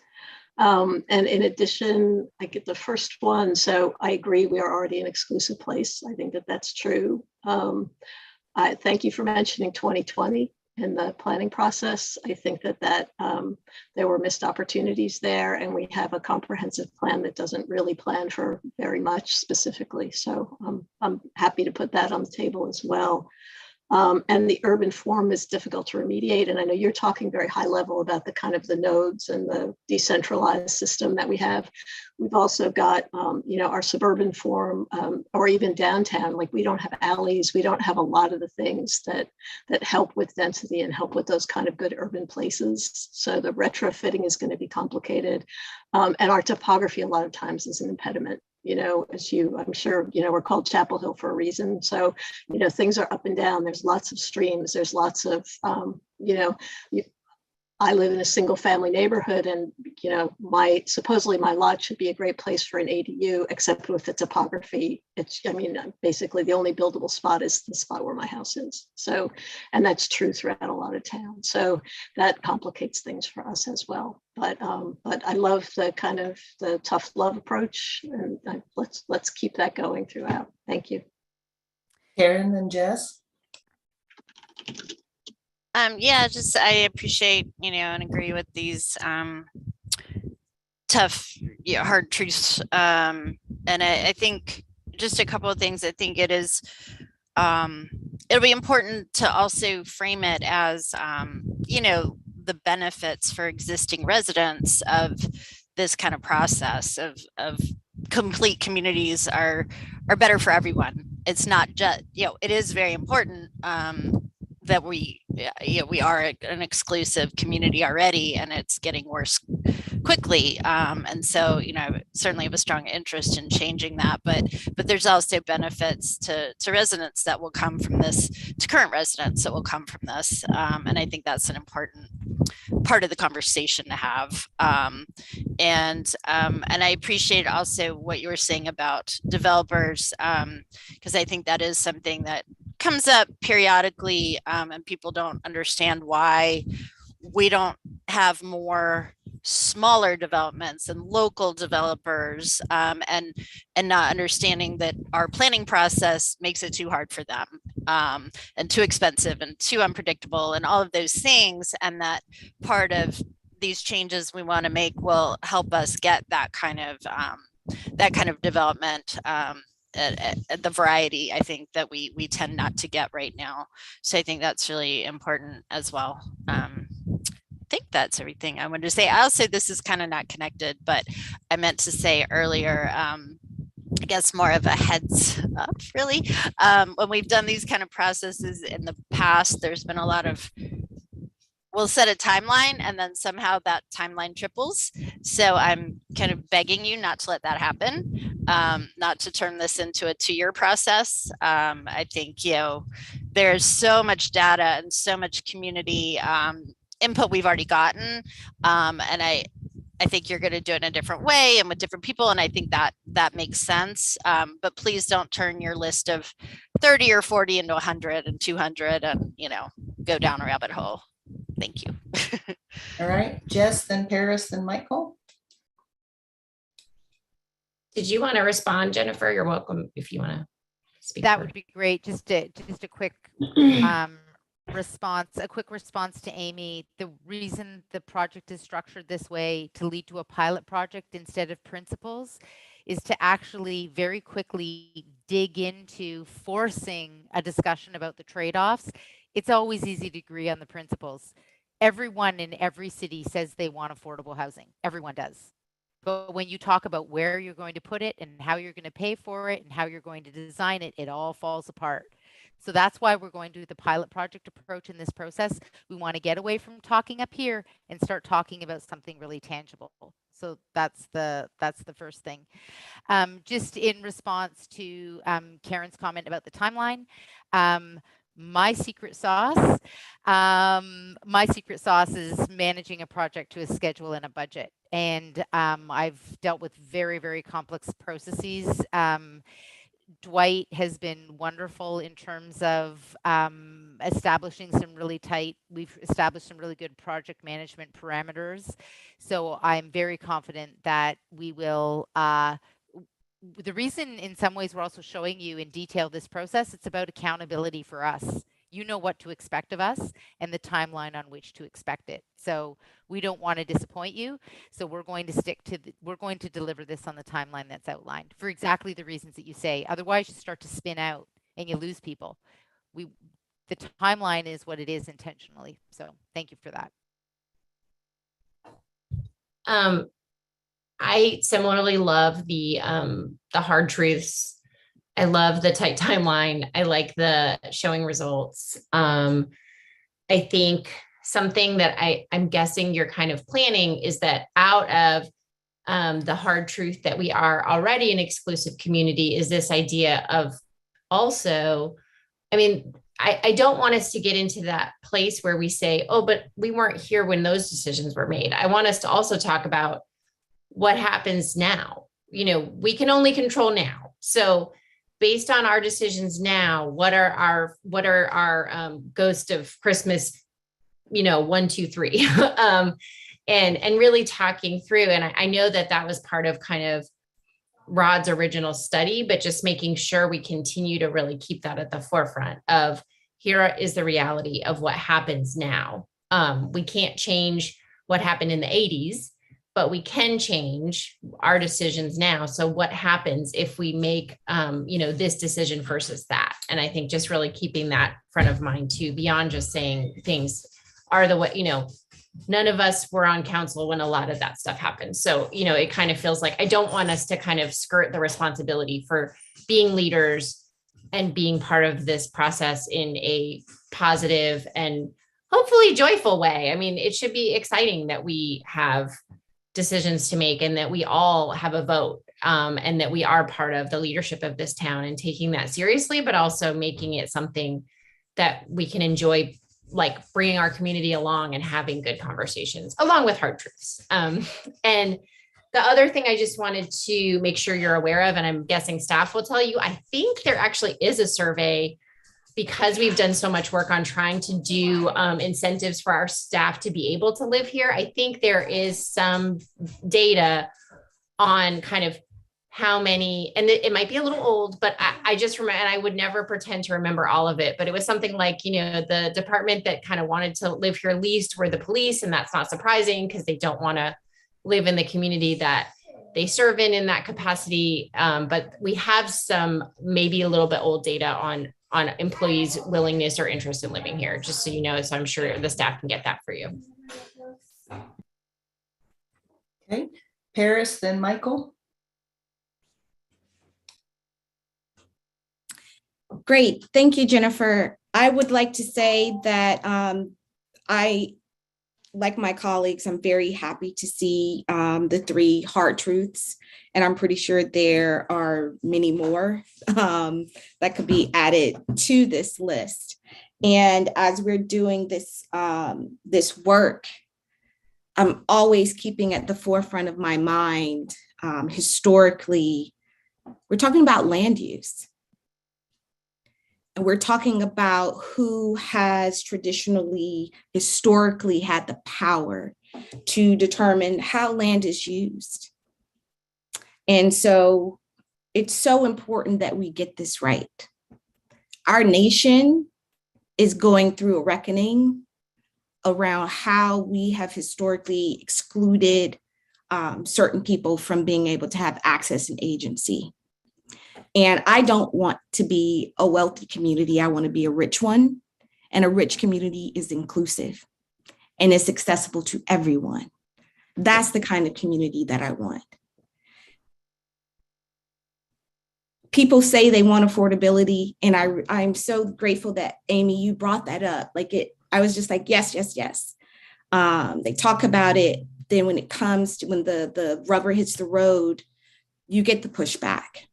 And in addition, I get the first one. So I agree, we are already an exclusive place. I think that that's true. I thank you for mentioning 2020 in the planning process. I think that there were missed opportunities there, and we have a comprehensive plan that doesn't really plan for very much specifically. So I'm happy to put that on the table as well. And the urban form is difficult to remediate. And I know you're talking very high level about the kind of the nodes and the decentralized system that we have. We've also got, our suburban form, or even downtown. Like, we don't have alleys. We don't have a lot of the things that help with density and help with those kind of good urban places. So the retrofitting is going to be complicated. And our topography a lot of times is an impediment. I'm sure, we're called Chapel Hill for a reason. So, things are up and down. There's lots of streams. There's lots of, I live in a single family neighborhood, and, supposedly my lot should be a great place for an ADU, except with the topography. Basically the only buildable spot is the spot where my house is. So, and that's true throughout a lot of towns. So that complicates things for us as well. But I love the kind of the tough love approach, and let's keep that going throughout. Thank you. Karen and Jess. I appreciate, and agree with these tough, hard truths. And I think just a couple of things. I think it is, it'll be important to also frame it as, the benefits for existing residents of this kind of process of complete communities are better for everyone. It's not just, it is very important that we are an exclusive community already, and it's getting worse quickly. And so, I certainly have a strong interest in changing that, but there's also benefits to residents that will come from this, to current residents that will come from this. And I think that's an important part of the conversation to have. And I appreciate also what you were saying about developers, because I think that is something that comes up periodically, and people don't understand why we don't have more smaller developments and local developers, and not understanding that our planning process makes it too hard for them, and too expensive and too unpredictable and all of those things, and that part of these changes we want to make will help us get that kind of development, at the variety, I think, that we tend not to get right now. So I think that's really important as well. I think that's everything I wanted to say. I'll say this is kind of not connected, but I meant to say earlier, I guess more of a heads up, really. When we've done these kind of processes in the past, there's been a lot of, we'll set a timeline and then somehow that timeline triples. So I'm kind of begging you not to let that happen, not to turn this into a 2-year process. I think, there's so much data and so much community input we've already gotten. And I think you're going to do it in a different way and with different people. And I think that makes sense. But please don't turn your list of 30 or 40 into 100 and 200 and, go down a rabbit hole. Thank you. All right, Jess, then Paris, then Michael. Did you want to respond, Jennifer? You're welcome if you want to speak. That would be great. Just a quick response, a quick response to Amy. The reason the project is structured this way to lead to a pilot project instead of principles is to actually very quickly dig into forcing a discussion about the trade-offs. It's always easy to agree on the principles. Everyone in every city says they want affordable housing. Everyone does. But when you talk about where you're going to put it and how you're going to pay for it and how you're going to design it, it all falls apart. So that's why we're going to do the pilot project approach in this process. We want to get away from talking up here and start talking about something really tangible. So that's the first thing. Just in response to Karen's comment about the timeline, my secret sauce is managing a project to a schedule and a budget. And I've dealt with very, very complex processes. Dwight has been wonderful in terms of establishing some really we've established some really good project management parameters. So I'm very confident that we will, the reason in some ways we're also showing you in detail this process, it's about accountability for us. You know what to expect of us and the timeline on which to expect it. So we don't want to disappoint you. So we're going to we're going to deliver this on the timeline that's outlined for exactly the reasons that you say. Otherwise you start to spin out and you lose people. The timeline is what it is intentionally. So thank you for that. I similarly love the hard truths. I love the tight timeline. I like the showing results. I think something that I'm guessing you're kind of planning is that out of the hard truth that we are already an exclusive community is this idea of also, I mean, I don't want us to get into that place where we say, oh, but we weren't here when those decisions were made. I want us to also talk about what happens now. You know, we can only control now. So based on our decisions now, what are our ghost of Christmas, 1, 2, 3, and really talking through. And I know that was part of kind of Rod's original study, but just making sure we continue to really keep that at the forefront of here is the reality of what happens now. We can't change what happened in the 80s, but we can change our decisions now. So what happens if we make, this decision versus that? And I think just really keeping that front of mind too, beyond just saying things are the way, none of us were on council when a lot of that stuff happened. So, it kind of feels like I don't want us to kind of skirt the responsibility for being leaders and being part of this process in a positive and hopefully joyful way. I mean, it should be exciting that we have decisions to make and that we all have a vote, and that we are part of the leadership of this town and taking that seriously, but also making it something that we can enjoy, like bringing our community along and having good conversations along with hard truths. And the other thing I just wanted to make sure you're aware of, and I'm guessing staff will tell you, I think there actually is a survey, because we've done so much work on trying to do incentives for our staff to be able to live here. I think there is some data on kind of how many, and it might be a little old, but I just remember, and I would never pretend to remember all of it, but it was something like, the department that kind of wanted to live here least were the police. And that's not surprising because they don't want to live in the community that they serve in that capacity. But we have some, maybe a little bit old data on employees' willingness or interest in living here, just so you know. So I'm sure the staff can get that for you. Okay, Paris, then Michael. Great. Thank you, Jennifer. I would like to say that I, like my colleagues, I'm very happy to see the 3 hard truths, and I'm pretty sure there are many more that could be added to this list. And as we're doing this, this work, I'm always keeping at the forefront of my mind, historically, we're talking about land use. And we're talking about who has traditionally, historically had the power to determine how land is used. And so it's so important that we get this right. Our nation is going through a reckoning around how we have historically excluded certain people from being able to have access and agency. And I don't want to be a wealthy community. I want to be a rich one. And a rich community is inclusive and it's accessible to everyone. That's the kind of community that I want. People say they want affordability, and I'm so grateful that, Amy, you brought that up. I was just like, yes, yes, yes. They talk about it. Then when it comes to when the rubber hits the road, you get the pushback.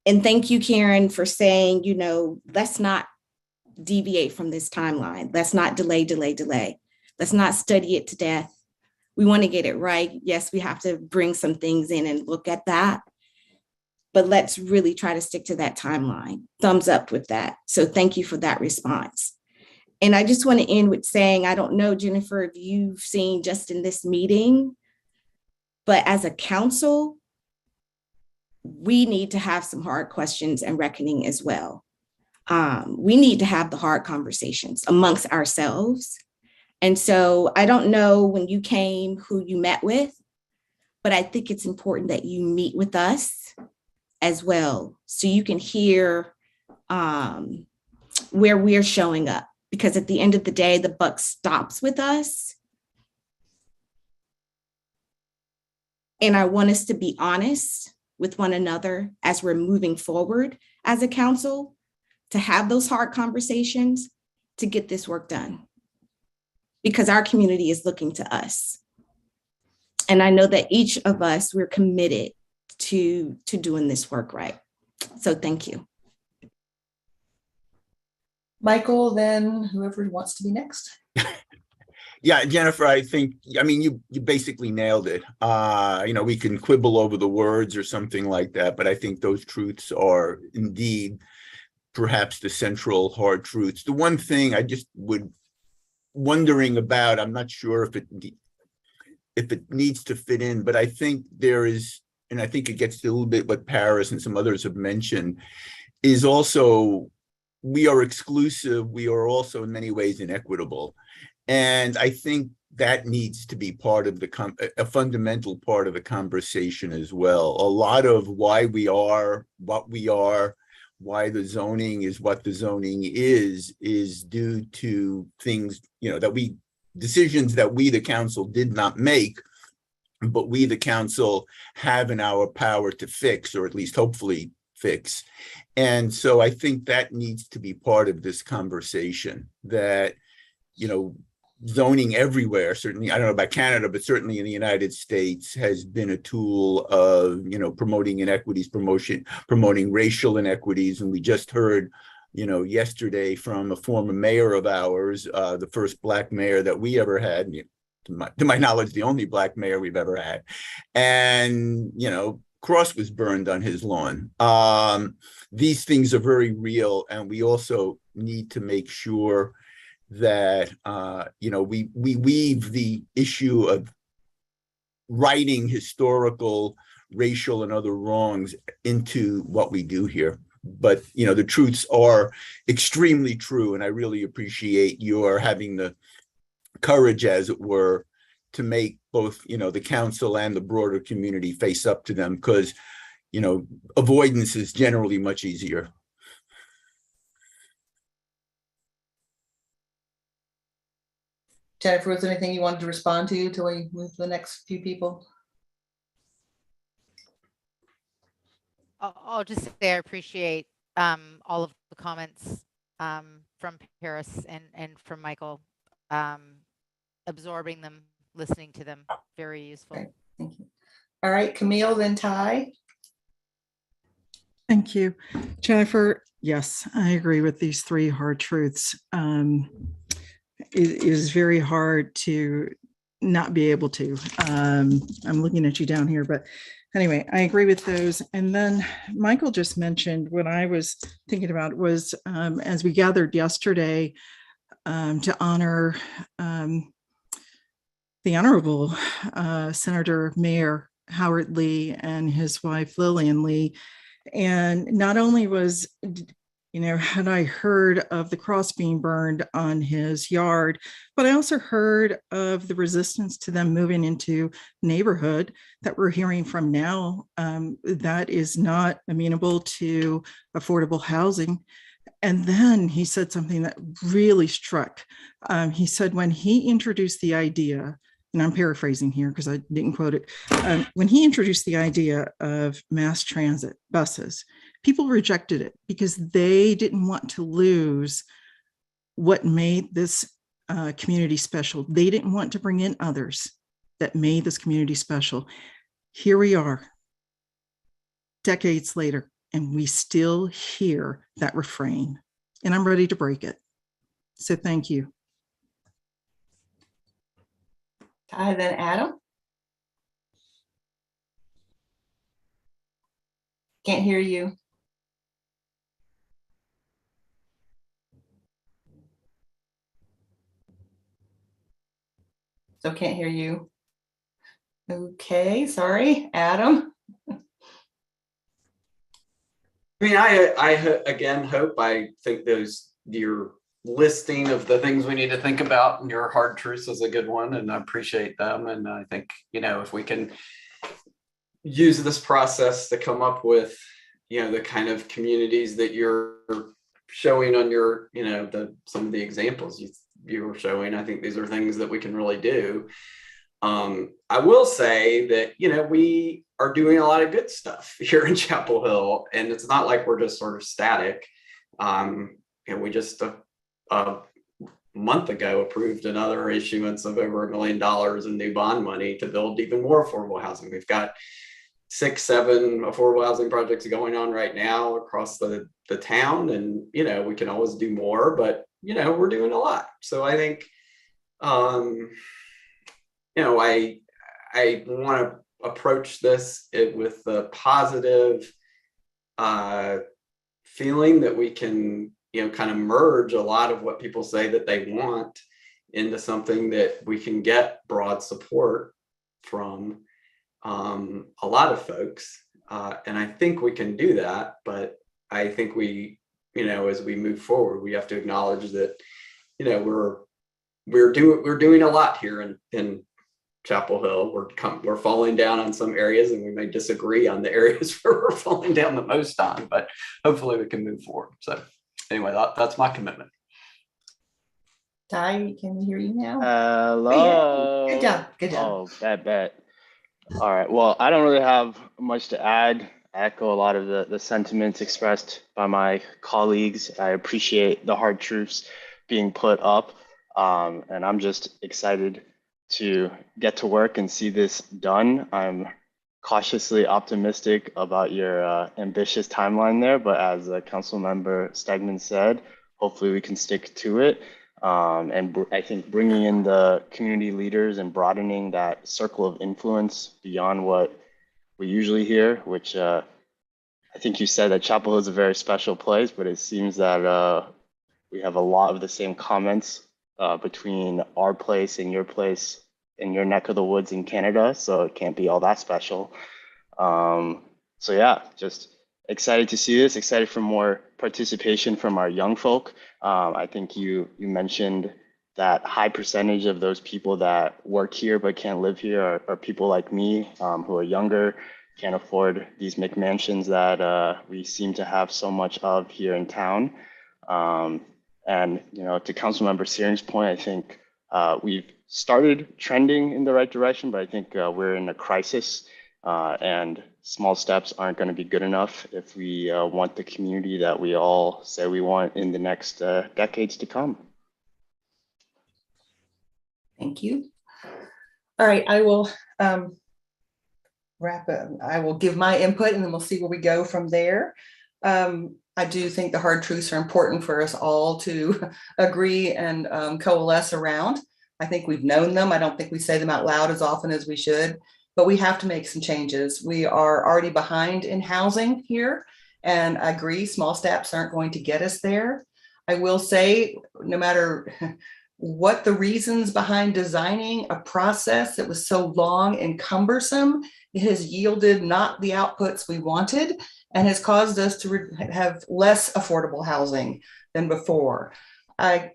And thank you, Karen, for saying, let's not deviate from this timeline. Let's not delay. Let's not study it to death. We want to get it right. Yes, we have to bring some things in and look at that. But let's really try to stick to that timeline. Thumbs up with that. So thank you for that response. And I just want to end with saying, I don't know, Jennifer, if you've seen just in this meeting, but as a council, we need to have some hard questions and reckoning as well. We need to have the hard conversations amongst ourselves. And so I don't know when you came, who you met with, but I think it's important that you meet with us as well, so you can hear where we're showing up. Because at the end of the day, the buck stops with us. And I want us to be honest with one another as we're moving forward as a council, to have those hard conversations to get this work done. Because our community is looking to us. And I know that each of us, we're committed to doing this work right. So thank you. Michael, then whoever wants to be next. Yeah, Jennifer, you basically nailed it. We can quibble over the words or something like that, but I think those truths are indeed perhaps the central hard truths. The one thing I just wondering about, I'm not sure if it needs to fit in, but I think there is, and I think it gets to a little bit what Paris and some others have mentioned, is also we are exclusive. We are also in many ways inequitable. And I think that needs to be part of a fundamental part of the conversation as well. A lot of why we are what we are, why the zoning is what the zoning is due to things, decisions that we, the council, did not make, but we, the council, have in our power to fix, or at least hopefully fix. And so I think that needs to be part of this conversation, that, zoning everywhere, certainly, I don't know about Canada, but certainly in the United States, has been a tool of, promoting inequities, promoting racial inequities. And we just heard, yesterday from a former mayor of ours, the first Black mayor that we ever had, to my knowledge, the only Black mayor we've ever had. And, cross was burned on his lawn. These things are very real. And we also need to make sure that, we weave the issue of righting historical, racial, and other wrongs into what we do here. But, the truths are extremely true. And I really appreciate your having the courage, as it were, to make both, the council and the broader community face up to them, because, avoidance is generally much easier. Jennifer, was there anything you wanted to respond to till we move to the next few people? I'll just say I appreciate all of the comments from Paris and from Michael, absorbing them, listening to them, very useful. Okay, thank you. All right, Camille, then Ty. Thank you, Jennifer. Yes, I agree with these three hard truths. It is very hard to not be able to. I'm looking at you down here, but anyway, I agree with those. And then Michael just mentioned what I was thinking about was, as we gathered yesterday to honor the Honorable Senator Mayor Howard Lee and his wife Lillian Lee. And not only was, had I heard of the cross being burned on his yard, but I also heard of the resistance to them moving into neighborhood that we're hearing from now that is not amenable to affordable housing. And then he said something that really struck. He said when he introduced the idea, and I'm paraphrasing here because I didn't quote it, when he introduced the idea of mass transit buses, people rejected it because they didn't want to lose what made this community special. They didn't want to bring in others that made this community special. Here we are, decades later, and we still hear that refrain, and I'm ready to break it. So thank you. Ty, then Adam. Can't hear you. So can't hear you. Okay, sorry, Adam. I mean, I again hope, I think your listing of the things we need to think about and your hard truths is a good one, and I appreciate them. And I think, if we can use this process to come up with, the kind of communities that you're showing on your, some of the examples you were showing, I think these are things that we can really do. I will say that, we are doing a lot of good stuff here in Chapel Hill, and it's not like we're just sort of static. We just a month ago approved another issuance of over $1 million in new bond money to build even more affordable housing. We've got 6-7 affordable housing projects going on right now across the town, and we can always do more, but we're doing a lot. So I think I want to approach this with the positive feeling that we can, kind of merge a lot of what people say that they want into something that we can get broad support from a lot of folks. And I think we can do that, but I think we, as we move forward, we have to acknowledge that, we're doing a lot here in Chapel Hill. We're falling down on some areas, and we may disagree on the areas where we're falling down the most on, but hopefully we can move forward. So anyway, that's my commitment. Ty, can we hear you now? Hello. Good job. Good job. Oh, bet. All right. Well, I don't really have much to add. I echo a lot of the sentiments expressed by my colleagues. I appreciate the hard truths being put up, and I'm just excited to get to work and see this done. I'm cautiously optimistic about your ambitious timeline there, but as Councilmember Stegman said, hopefully we can stick to it. And I think bringing in the community leaders and broadening that circle of influence beyond what we usually hear, which I think you said that Chapel Hill is a very special place, but it seems that we have a lot of the same comments between our place and your place in your neck of the woods in Canada, so it can't be all that special. So yeah, just excited to see this, excited for more participation from our young folk. I think you mentioned that high percentage of those people that work here but can't live here are people like me who are younger, can't afford these McMansions that we seem to have so much of here in town. And to Councilmember Searing's point, I think we've started trending in the right direction, but I think we're in a crisis, and small steps aren't going to be good enough if we want the community that we all say we want in the next decades to come. Thank you. All right, I will wrap up. I will give my input, and then we'll see where we go from there. I do think the hard truths are important for us all to agree and coalesce around. I think we've known them. I don't think we say them out loud as often as we should, but we have to make some changes. We are already behind in housing here, and I agree, small steps aren't going to get us there. I will say, no matter what the reasons behind designing a process that was so long and cumbersome. It has yielded not the outputs we wanted and has caused us to have less affordable housing than before.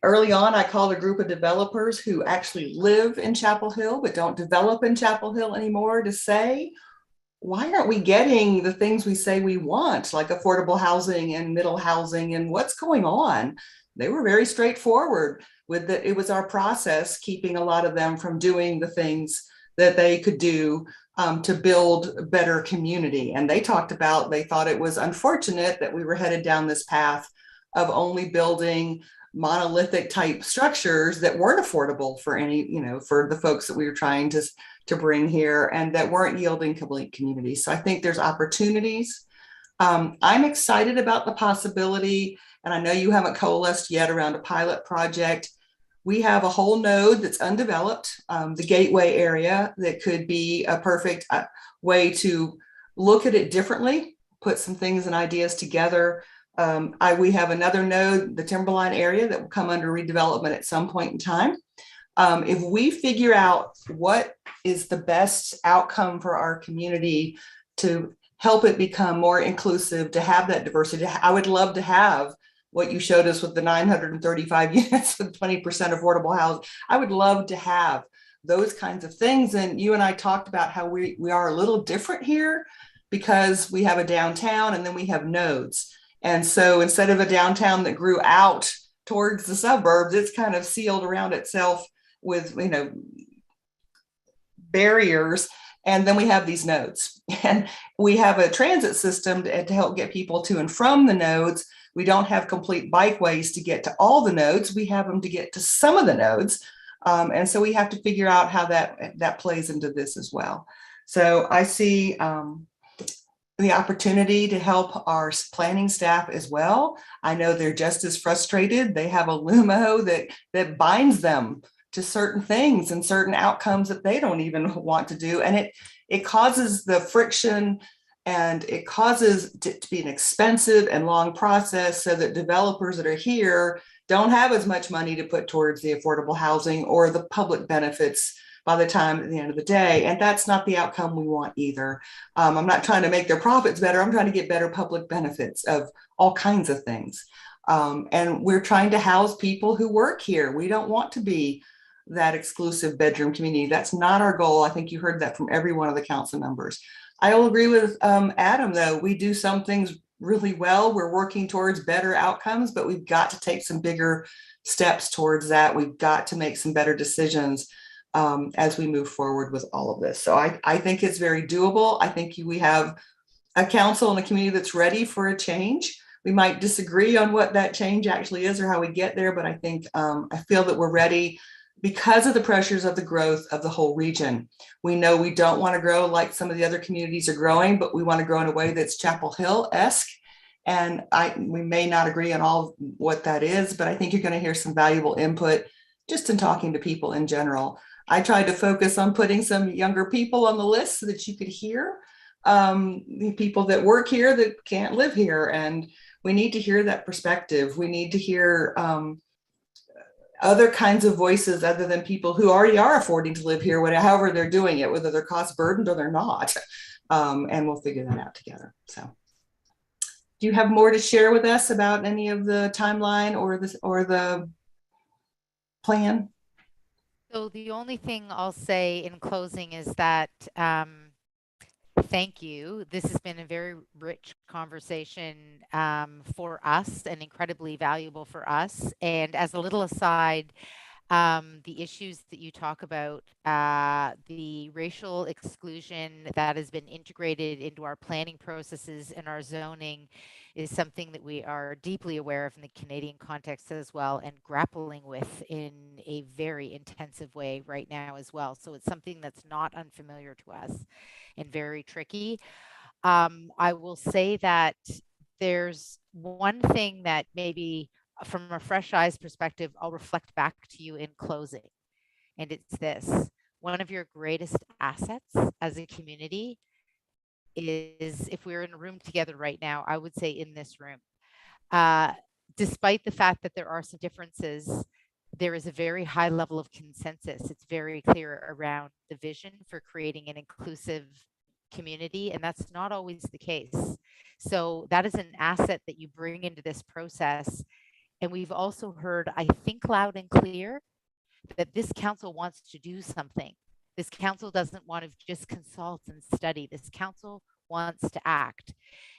Early on, I called a group of developers who actually live in Chapel Hill but don't develop in Chapel Hill anymore to say, why aren't we getting the things we say we want, like affordable housing and middle housing, and what's going on? They were very straightforward with that. It was our process keeping a lot of them from doing the things that they could do to build a better community. And they talked about, they thought it was unfortunate that we were headed down this path of only building monolithic type structures that weren't affordable for any, for the folks that we were trying to bring here and that weren't yielding complete communities. So I think there's opportunities. I'm excited about the possibility, and I know you haven't coalesced yet around a pilot project. We have a whole node that's undeveloped, the Gateway area, that could be a perfect way to look at it differently, put some things and ideas together. We have another node, the Timberline area, that will come under redevelopment at some point in time. If we figure out what is the best outcome for our community to help it become more inclusive, to have that diversity, I would love to have what you showed us with the 935 units with 20% affordable housing. I would love to have those kinds of things. And you and I talked about how we are a little different here because we have a downtown and then we have nodes. And so instead of a downtown that grew out towards the suburbs, it's kind of sealed around itself with, barriers. And then we have these nodes, and we have a transit system to help get people to and from the nodes. We don't have complete bikeways to get to all the nodes. We have them to get to some of the nodes. And so we have to figure out how that plays into this as well. So I see the opportunity to help our planning staff as well. I know they're just as frustrated. They have a LUMO that binds them to certain things and certain outcomes that they don't even want to do. And it causes the friction, and it causes it to be an expensive and long process, so that developers that are here don't have as much money to put towards the affordable housing or the public benefits by the time at the end of the day. And that's not the outcome we want either. I'm not trying to make their profits better. I'm trying to get better public benefits of all kinds of things. And we're trying to house people who work here. We don't want to be that exclusive bedroom community. That's not our goal. I think you heard that from every one of the council members. I will agree with Adam, though. We do some things really well. We're working towards better outcomes, but we've got to take some bigger steps towards that. We've got to make some better decisions as we move forward with all of this. So I think it's very doable. I think we have a council and a community that's ready for a change. We might disagree on what that change actually is or how we get there, but I think I feel that we're ready because of the pressures of the growth of the whole region. We know we don't want to grow like some of the other communities are growing, but we want to grow in a way that's Chapel Hill-esque. And we may not agree on all what that is, but I think you're going to hear some valuable input just in talking to people in general. I tried to focus on putting some younger people on the list so that you could hear the people that work here that can't live here. And we need to hear that perspective. We need to hear other kinds of voices other than people who already are affording to live here, however they're doing it, whether they're cost burdened or they're not. And we'll figure that out together. So do you have more to share with us about any of the timeline or the plan? So the only thing I'll say in closing is that thank you. This has been a very rich conversation for us and incredibly valuable for us. And as a little aside, the issues that you talk about, the racial exclusion that has been integrated into our planning processes and our zoning is something that we are deeply aware of in the Canadian context as well, and grappling with in a very intensive way right now as well. So it's something that's not unfamiliar to us and very tricky. I will say that there's one thing that maybe from a fresh eyes perspective, I'll reflect back to you in closing. And it's this: one of your greatest assets as a community is, if we're in a room together right now, I would say in this room, despite the fact that there are some differences, there is a very high level of consensus. It's very clear around the vision for creating an inclusive community, and that's not always the case. So that is an asset that you bring into this process. And we've also heard, I think loud and clear, that this council wants to do something. This council doesn't want to just consult and study. This council wants to act.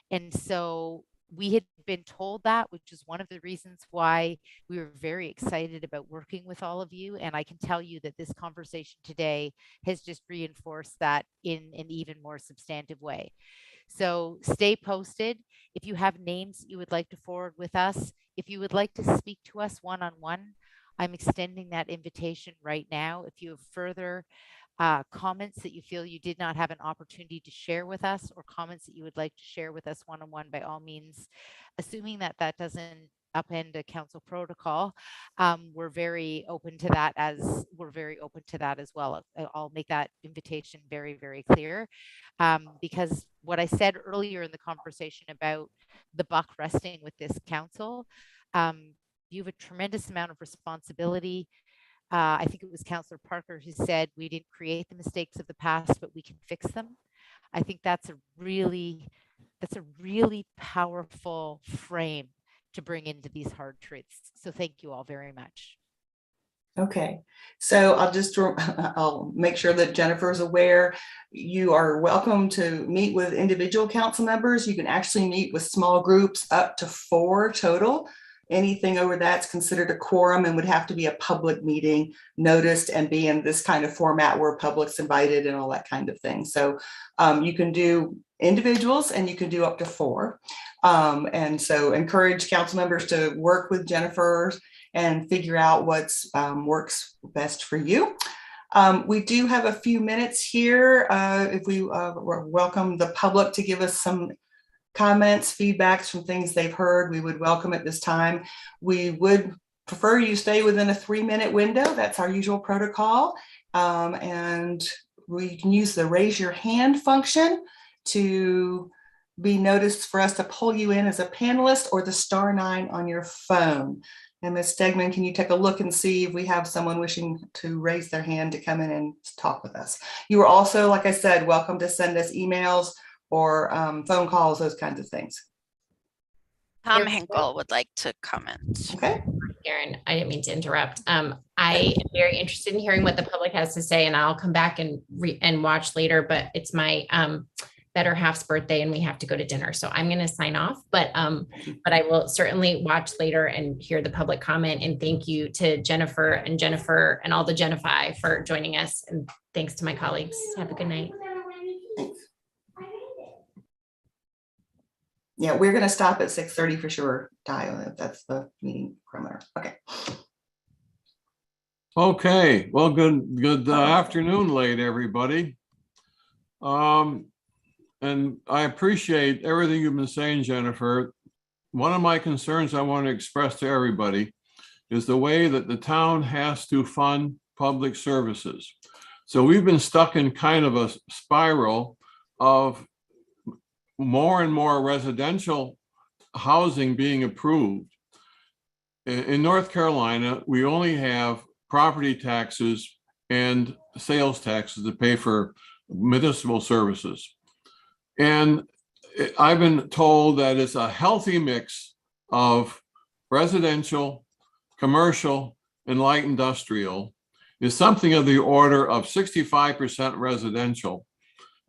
And so we had been told that, which is one of the reasons why we were very excited about working with all of you. And I can tell you that this conversation today has just reinforced that in an even more substantive way. So stay posted. If you have names that you would like to forward with us, if you would like to speak to us one-on-one, I'm extending that invitation right now. If you have further comments that you feel you did not have an opportunity to share with us, or comments that you would like to share with us one-on-one, by all means, assuming that that doesn't upend a council protocol, we're very open to that as well. I'll make that invitation very, very clear, because what I said earlier in the conversation about the buck resting with this council, you have a tremendous amount of responsibility. I think it was Councillor Parker who said we didn't create the mistakes of the past, but we can fix them. I think that's a really powerful frame to bring into these hard truths. So thank you all very much. Okay, so I'll make sure that Jennifer is aware. You are welcome to meet with individual council members. You can actually meet with small groups up to 4 total. Anything over that's considered a quorum and would have to be a public meeting, noticed, and be in this kind of format where public's invited and all that kind of thing. So you can do individuals and you can do up to 4. And so encourage council members to work with Jennifer and figure out what's works best for you. We do have a few minutes here. If we welcome the public to give us some comments, feedbacks from things they've heard, we would welcome at this time. We would prefer you stay within a 3-minute window. That's our usual protocol. And we can use the raise your hand function to be noticed for us to pull you in as a panelist, or the *9 on your phone. And Ms. Stegman, can you take a look and see if we have someone wishing to raise their hand to come in and talk with us? You are also, like I said, welcome to send us emails or phone calls, those kinds of things. Tom Hinkle would like to comment. Okay. Karen, I didn't mean to interrupt. I am very interested in hearing what the public has to say, and I'll come back and watch later, but it's my better half's birthday and we have to go to dinner. So I'm going to sign off, but I will certainly watch later and hear the public comment. And thank you to Jennifer and all the Genify for joining us. And thanks to my colleagues. Have a good night. Yeah, we're going to stop at 6:30 for sure, Dial, if that's the meeting parameter. Okay. Okay, well, good afternoon, late everybody. And I appreciate everything you've been saying, Jennifer. One of my concerns I want to express to everybody is the way that the town has to fund public services. So we've been stuck in kind of a spiral of more and more residential housing being approved. In North Carolina, we only have property taxes and sales taxes to pay for municipal services. And I've been told that it's a healthy mix of residential, commercial, and light industrial is something of the order of 65% residential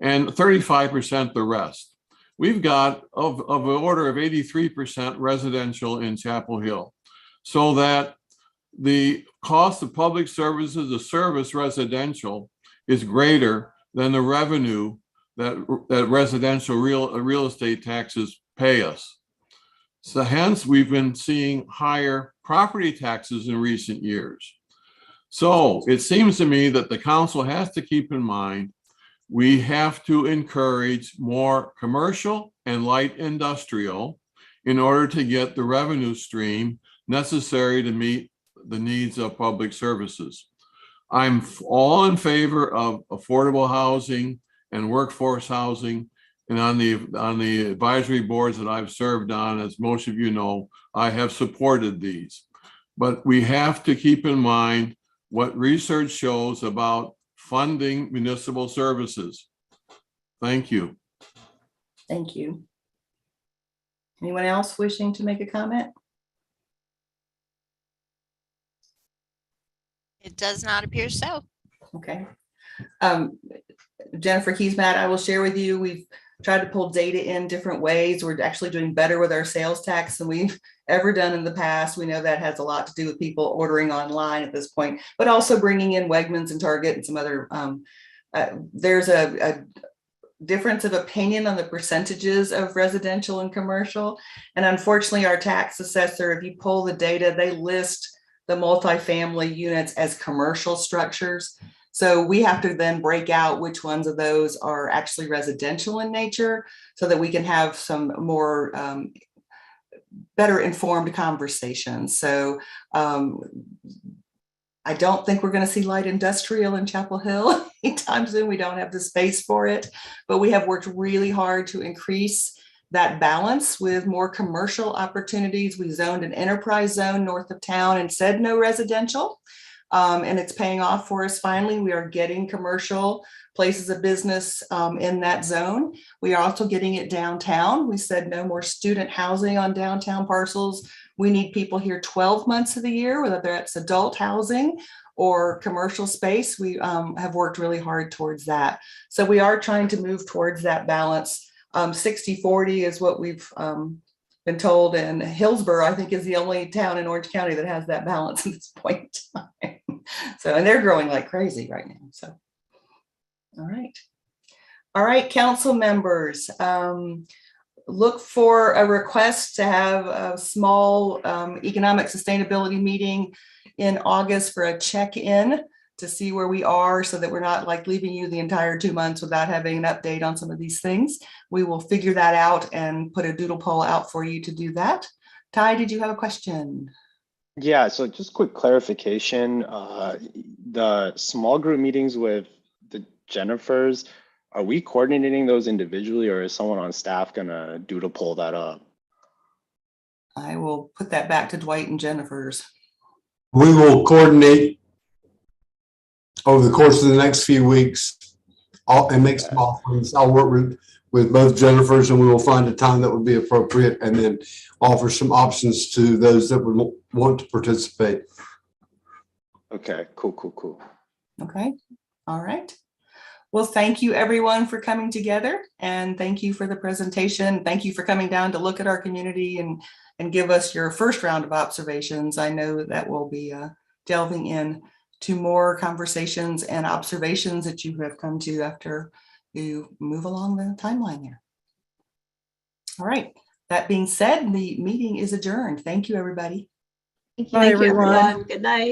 and 35% the rest. We've got of an order of 83% residential in Chapel Hill, so that the cost of public services to service residential is greater than the revenue that residential real estate taxes pay us. So hence we've been seeing higher property taxes in recent years. So it seems to me that the council has to keep in mind we have to encourage more commercial and light industrial in order to get the revenue stream necessary to meet the needs of public services. I'm all in favor of affordable housing and workforce housing. And on the advisory boards that I've served on, as most of you know, I have supported these. but we have to keep in mind what research shows about funding municipal services. Thank you. Thank you. Anyone else wishing to make a comment? It does not appear so. Okay. Jennifer Keesmaat, I will share with you, we've tried to pull data in different ways. We're actually doing better with our sales tax than we've ever done in the past. We know that has a lot to do with people ordering online at this point, but also bringing in Wegmans and Target and some other, there's a difference of opinion on the percentages of residential and commercial. And unfortunately, our tax assessor, if you pull the data, they list the multifamily units as commercial structures. So we have to then break out which ones of those are actually residential in nature so that we can have some more better informed conversations. So I don't think we're going to see light industrial in Chapel Hill anytime soon. We don't have the space for it, but we have worked really hard to increase that balance with more commercial opportunities. We zoned an enterprise zone north of town and said no residential. And it's paying off for us. Finally, we are getting commercial places of business in that zone. We are also getting it downtown. We said no more student housing on downtown parcels. We need people here 12 months of the year, whether that's adult housing or commercial space. We have worked really hard towards that. So we are trying to move towards that balance. 60-40 is what we've been told, and Hillsborough, I think, is the only town in Orange County that has that balance at this point in time. So, and they're growing like crazy right now. So, all right, council members, look for a request to have a small economic sustainability meeting in August for a check-in to see where we are, so that we're not like leaving you the entire 2 months without having an update on some of these things. We will figure that out and put a doodle poll out for you to do that. Ty, did you have a question? Yeah, so just quick clarification. The small group meetings with the Jennifers, are we coordinating those individually, or is someone on staff gonna doodle poll that up? I will put that back to Dwight and Jennifer's. We will coordinate over the course of the next few weeks and make some offerings. I'll work with both Jennifers, and we will find a time that would be appropriate and then offer some options to those that would want to participate. Okay, cool. Okay, all right. Well, thank you everyone for coming together, and thank you for the presentation. Thank you for coming down to look at our community and give us your first round of observations. I know that we'll be delving in to more conversations and observations that you have come to after you move along the timeline there. All right, that being said, the meeting is adjourned. Thank you, everybody. Thank you, everyone. Good night.